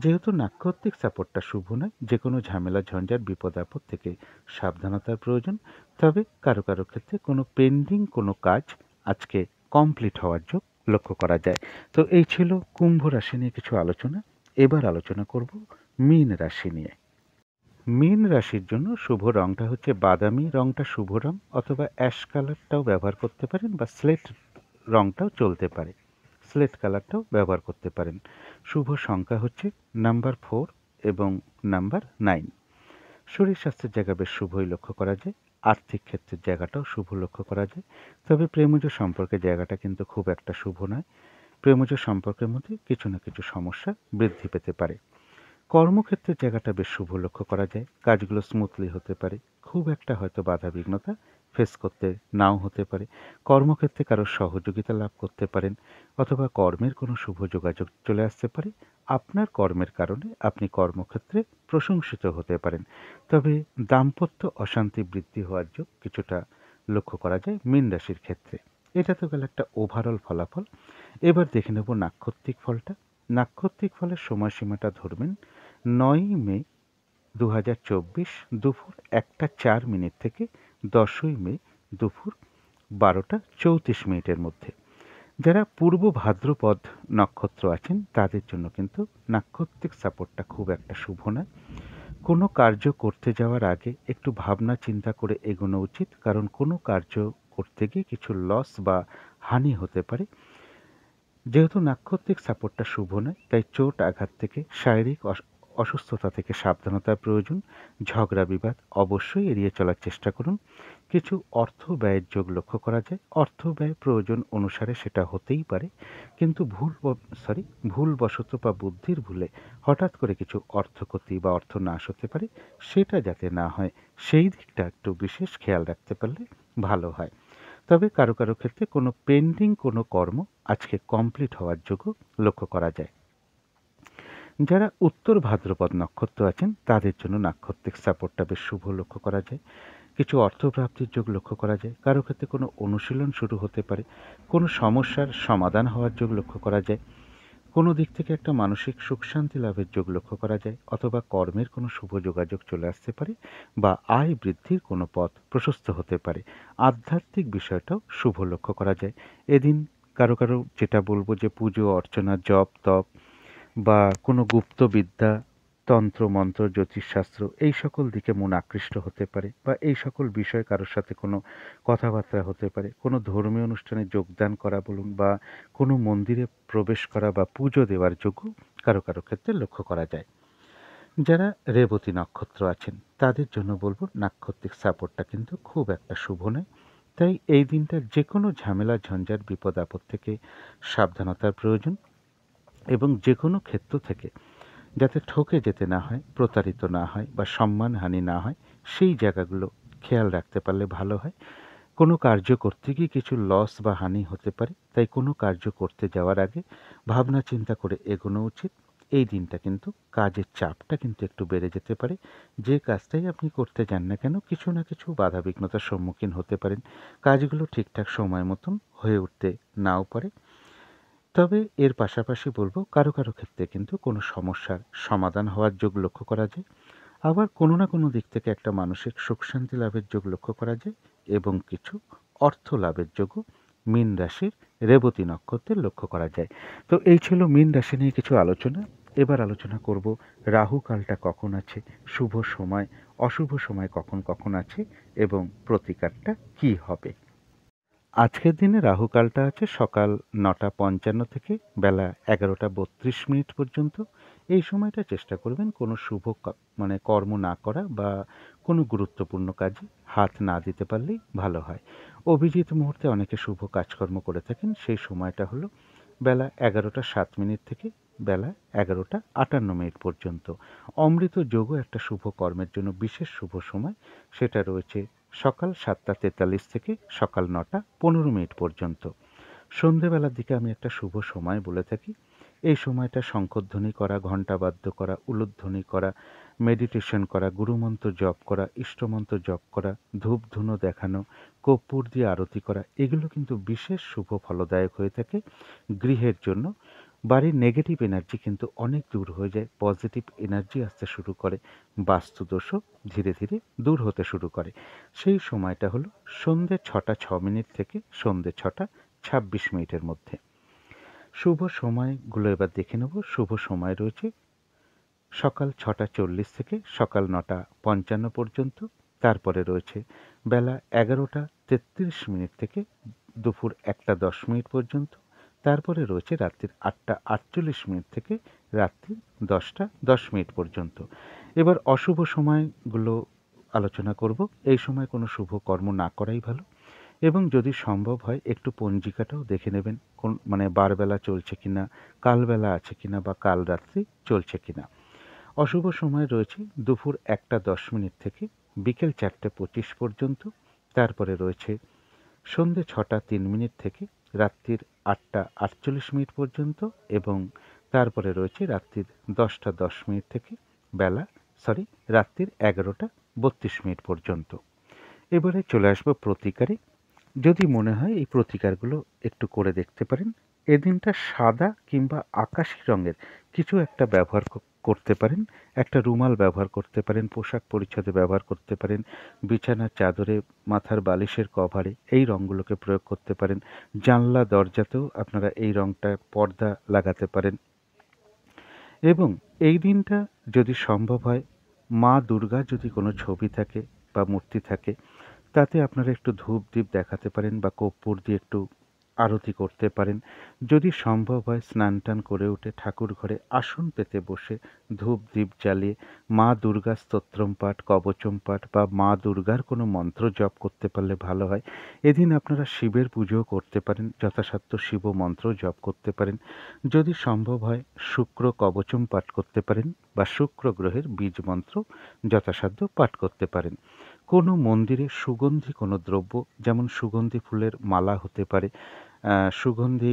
যেহেতু নাক্ষত্রিক সাপোর্টটা শুভ নয়, যে কোনো ঝামেলা ঝঞ্ঝাট বিপদ আপদ থেকে সাবধানতার প্রয়োজন। তবে কারো কারো ক্ষেত্রে কোনো পেন্ডিং কোনো কাজ আজকে কমপ্লিট হওয়ার যোগ লক্ষ্য করা যায়। তো এই ছিল কুম্ভ রাশি নিয়ে কিছু আলোচনা। এবার আলোচনা করব মীন রাশি নিয়ে। মীন রাশির জন্য শুভ রংটা হচ্ছে বাদামি রংটা শুভ রং, অথবা অ্যাশ কালারটাও ব্যবহার করতে পারেন, বা স্লেট রংটাও চলতে পারে। স্লেট কালারটাও ব্যবহার করতে পারেন। শুভ সংখ্যা হচ্ছে নাম্বার 4 এবং নাম্বার 9। শরীর স্বাস্থ্যের জায়গা বেশ শুভই লক্ষ্য করা যায়। আর্থিক ক্ষেত্রের জায়গাটাও শুভ লক্ষ্য করা যায়। তবে প্রেমজ সম্পর্কের জায়গাটা কিন্তু খুব একটা শুভ নয়। প্রেমজ সম্পর্কের মধ্যে কিছু না কিছু সমস্যা বৃদ্ধি পেতে পারে। কর্মক্ষেত্রের জায়গাটা বেশ শুভ লক্ষ্য করা যায়। কাজগুলো স্মুথলি হতে পারে। খুব একটা হয়তো বাধা বিঘ্নতা ফেস করতে নাও হতে পারে। কর্মক্ষেত্রে কারো সহযোগিতা লাভ করতে পারেন, অথবা কর্মের কোনো শুভ যোগাযোগ চলে আসতে পারে। আপনার কর্মের কারণে আপনি কর্মক্ষেত্রে প্রশংসিত হতে পারেন। তবে দাম্পত্য অশান্তি বৃদ্ধি হওয়ার যোগ কিছুটা লক্ষ্য করা যায় মীন রাশির ক্ষেত্রে। এটা তো গেল একটা ওভারঅল ফলাফল। এবার দেখে নেব নাক্ষত্রিক ফলটা। নাক্ষত্রিক ফলের সময়সীমাটা ধরবেন 9ই মে 2024 দুপুর 1:04 থেকে 10ই মে দুপুর 12:34 মধ্যে। যারা পূর্ব ভাদ্রপদ নক্ষত্র আছেন তাদের জন্য কিন্তু নাক্ষত্রিক সাপোর্টটা খুব একটা শুভ নয়। কোনো কার্য করতে যাওয়ার আগে একটু ভাবনা চিন্তা করে এগোনো উচিত, কারণ কোনো কার্য করতে গিয়ে কিছু লস বা হানি হতে পারে। যেহেতু নাক্ষত্রিক সাপোর্টটা শুভ নয়, তাই চোট আঘাত থেকে শারীরিক অসুস্থতা থেকে সাবধানতার প্রয়োজন। ঝগড়া বিবাদ অবশ্যই এড়িয়ে চলার চেষ্টা করুন। কিছু অর্থ ব্যয়ের যোগ লক্ষ্য করা যায়। অর্থ ব্যয় প্রয়োজন অনুসারে সেটা হতেই পারে, কিন্তু ভুলবশত বা বুদ্ধির ভুলে হঠাৎ করে কিছু অর্থক্ষতি বা অর্থ নাশ হতে পারে। সেটা যাতে না হয় সেই দিকটা একটু বিশেষ খেয়াল রাখতে পারলে ভালো হয়। তবে কারো কারো ক্ষেত্রে কোনো পেন্ডিং কোনো কর্ম আজকে কমপ্লিট হওয়ার যোগও লক্ষ্য করা যায়। যারা উত্তর ভাদ্রপদ নক্ষত্র আছেন তাদের জন্য নাক্ষত্রিক সাপোর্টটা বেশ শুভ লক্ষ্য করা যায়। কিছু অর্থপ্রাপ্তির যোগ লক্ষ্য করা যায়। কারো ক্ষেত্রে কোনো অনুশীলন শুরু হতে পারে। কোনো সমস্যার সমাধান হওয়ার যোগ লক্ষ্য করা যায়। কোনো দিক থেকে একটা মানসিক সুখ শান্তি লাভের যোগ লক্ষ্য করা যায়, অথবা কর্মের কোনো শুভ যোগাযোগ চলে আসতে পারে, বা আয় বৃদ্ধির কোনো পথ প্রশস্ত হতে পারে। আধ্যাত্মিক বিষয়টাও শুভ লক্ষ্য করা যায় এদিন। কারো কারো যেটা বলবো যে পুজো অর্চনা জপ তপ বা কোনো গুপ্তবিদ্যা, তন্ত্র মন্ত্র জ্যোতিষশাস্ত্র এই সকল দিকে মন আকৃষ্ট হতে পারে, বা এই সকল বিষয়ে কারোর সাথে কোনো কথাবার্তা হতে পারে। কোনো ধর্মীয় অনুষ্ঠানে যোগদান করা বলুন, বা কোনো মন্দিরে প্রবেশ করা বা পুজো দেওয়ার যোগ্য কারো কারো ক্ষেত্রে লক্ষ্য করা যায়। যারা রেবতী নক্ষত্র আছেন তাদের জন্য বলবো নাক্ষত্রিক সাপোর্টটা কিন্তু খুব একটা শুভ নয়। তাই এই দিনটা যে কোনো ঝামেলা ঝঞ্ঝাট বিপদ আপদ থেকে সাবধানতার প্রয়োজন, এবং যে কোনো ক্ষেত্র থেকে যাতে ঠকে যেতে না হয়, প্রতারিত না হয়, বা সম্মানহানি না হয়, সেই জায়গাগুলো খেয়াল রাখতে পারলে ভালো হয়। কোনো কার্য করতে গিয়ে কিছু লস বা হানি হতে পারে, তাই কোনো কার্য করতে যাওয়ার আগে ভাবনা চিন্তা করে এগোনো উচিত। এই দিনটা কিন্তু কাজের চাপটা কিন্তু একটু বেড়ে যেতে পারে। যে কাজটাই আপনি করতে যান না কেন, কিছু না কিছু বাধা বিঘ্নতার সম্মুখীন হতে পারেন। কাজগুলো ঠিকঠাক সময় মতন হয়ে উঠতে নাও পারে। তবে এর পাশাপাশি বলবো কারো কারো ক্ষেত্রে কিন্তু কোনো সমস্যার সমাধান হওয়ার যোগ লক্ষ্য করা যায়। আবার কোনো না কোনো দিক থেকে একটা মানসিক সুখ শান্তি লাভের যোগ লক্ষ্য করা যায়, এবং কিছু অর্থ লাভের যোগও মীন রাশির রেবতী নক্ষত্রের লক্ষ্য করা যায়। তো এই ছিল মীন রাশি নিয়ে কিছু আলোচনা। এবার আলোচনা করব রাহু কালটা কখন আছে, শুভ সময় অশুভ সময় কখন কখন আছে, এবং প্রতিকারটা কি হবে। আজকের দিনে রাহুকালটা আছে সকাল 9:55 থেকে বেলা 11:32 পর্যন্ত। এই সময়টা চেষ্টা করবেন কোনো শুভ কর্ম না করা, বা কোনো গুরুত্বপূর্ণ কাজে হাত না দিতে পারলেই ভালো হয়। অভিজিৎ মুহূর্তে অনেকে শুভ কাজকর্ম করে থাকেন, সেই সময়টা হলো বেলা 11টা 7 মিনিট থেকে বেলা 11টা 58 মিনিট পর্যন্ত। অমৃত যোগও একটা শুভ কর্মের জন্য বিশেষ শুভ সময়, সেটা রয়েছে সকাল 7টা 43 থেকে সকাল 9টা 15 মিনিট পর্যন্ত। সন্ধেবেলার দিকে আমি একটা শুভ সময় বলে থাকি। এই সময়টা শঙ্খধ্বনি করা, ঘণ্টাবাদ্য করা, উলুধ্বনি করা, মেডিটেশন করা, গুরুমন্ত্র জপ করা, ইষ্টমন্ত্র জপ করা, ধূপ ধুনো দেখানো, কর্পূর দিয়ে আরতি করা, এগুলো কিন্তু বিশেষ শুভ ফলদায়ক হয়ে থাকে গৃহের জন্য। বাড়ির নেগেটিভ এনার্জি কিন্তু অনেক দূর হয়ে যায়, পজিটিভ এনার্জি আসতে শুরু করে, বাস্তুদোষও ধীরে ধীরে দূর হতে শুরু করে। সেই সময়টা হলো সন্ধ্যে 6টা 6 মিনিট থেকে সন্ধ্যে 6টা 26 মিনিটের মধ্যে। শুভ সময়গুলো এবার দেখে নেব। শুভ সময় রয়েছে সকাল 6টা 40 থেকে সকাল 9টা 55 পর্যন্ত। তারপরে রয়েছে বেলা 11টা 33 মিনিট থেকে দুপুর 1টা 10 মিনিট পর্যন্ত। তারপরে রয়েছে রাত্রির 8টা 48 মিনিট থেকে রাত্রি 10টা 10 মিনিট পর্যন্ত। এবার অশুভ সময়গুলো আলোচনা করব। এই সময় কোনো শুভ কর্ম না করাই ভালো, এবং যদি সম্ভব হয় একটু পঞ্জিকাটাও দেখে নেবেন, কোন মানে বারবেলা চলছে কিনা, কালবেলা আছে কিনা, বা কাল রাত্রি চলছে কিনা। অশুভ সময় রয়েছে দুপুর 1টা 10 মিনিট থেকে বিকেল 4টে 25 পর্যন্ত। তারপরে রয়েছে সন্ধে 6টা 3 মিনিট থেকে রাত্রির 8টা 48 মিনিট পর্যন্ত, এবং তারপরে রয়েছে রাত্রির 10টা 10 মিনিট থেকে রাত্রির 11টা 32 মিনিট পর্যন্ত। এবারে চলে আসবো প্রতিকারে। যদি মনে হয় এই প্রতিকারগুলো একটু করে দেখতে পারেন। এদিনটা সাদা কিংবা আকাশি রঙের কিছু একটা ব্যবহার করতে পারেন। একটা রুমাল ব্যবহার করতে পারেন, পোশাক পরিচ্ছদে ব্যবহার করতে পারেন, বিছানার চাদরে, মাথার বালিশের কভারে এই রঙগুলোকে প্রয়োগ করতে পারেন। জানলা দরজাতেও আপনারা এই রঙটা পর্দা লাগাতে পারেন। এবং এই দিনটা যদি সম্ভব হয়, মা দুর্গা যদি কোনো ছবি থাকে বা মূর্তি থাকে, তাতে আপনারা একটু ধূপ দ্বীপ দেখাতে পারেন বা কর্পূর দিয়ে একটু আরতি করতে পারেন। যদি সম্ভব হয় স্নান টান করে উঠে ঠাকুর ঘরে আসন পেতে বসে ধূপ দ্বীপ জ্বালিয়ে মা দুর্গা স্তোত্রম পাঠ, কবচম পাঠ বা মা দুর্গার কোনো মন্ত্র জপ করতে পারলে ভালো হয়। এদিন আপনারা শিবের পুজোও করতে পারেন, যথাসাধ্য শিব মন্ত্র জপ করতে পারেন। যদি সম্ভব হয় শুক্র কবচম পাঠ করতে পারেন বা শুক্র গ্রহের বীজ মন্ত্র যথাসাধ্য পাঠ করতে পারেন। কোনো মন্দিরে সুগন্ধি কোনো দ্রব্য, যেমন সুগন্ধি ফুলের মালা হতে পারে, সুগন্ধি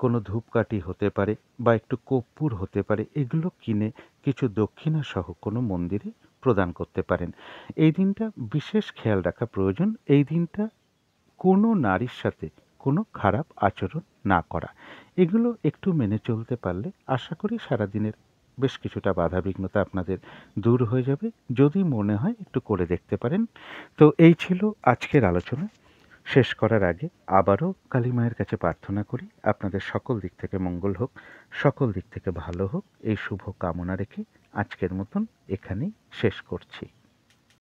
কোনো ধূপকাঠি হতে পারে বা একটু কর্পূর হতে পারে, এগুলো কিনে কিছু দক্ষিণা সহ কোনো মন্দিরে প্রদান করতে পারেন। এই দিনটা বিশেষ খেয়াল রাখা প্রয়োজন, এই দিনটা কোনো নারীর সাথে কোনো খারাপ আচরণ না করা, এগুলো একটু মেনে চলতে পারলে আশা করি সারাদিনের বেশ কিছুটা বাধাবিঘ্নতা আপনাদের দূর হয়ে যাবে। যদি মনে হয় একটু করে দেখতে পারেন। তো এই ছিল আজকের আলোচনা। শেষ করার আগে আবারও কালী মায়ের কাছে প্রার্থনা করি আপনাদের সকল দিক থেকে মঙ্গল হোক, সকল দিক থেকে ভালো হোক, এই শুভ কামনা রেখে আজকের মতন এখানেই শেষ করছি।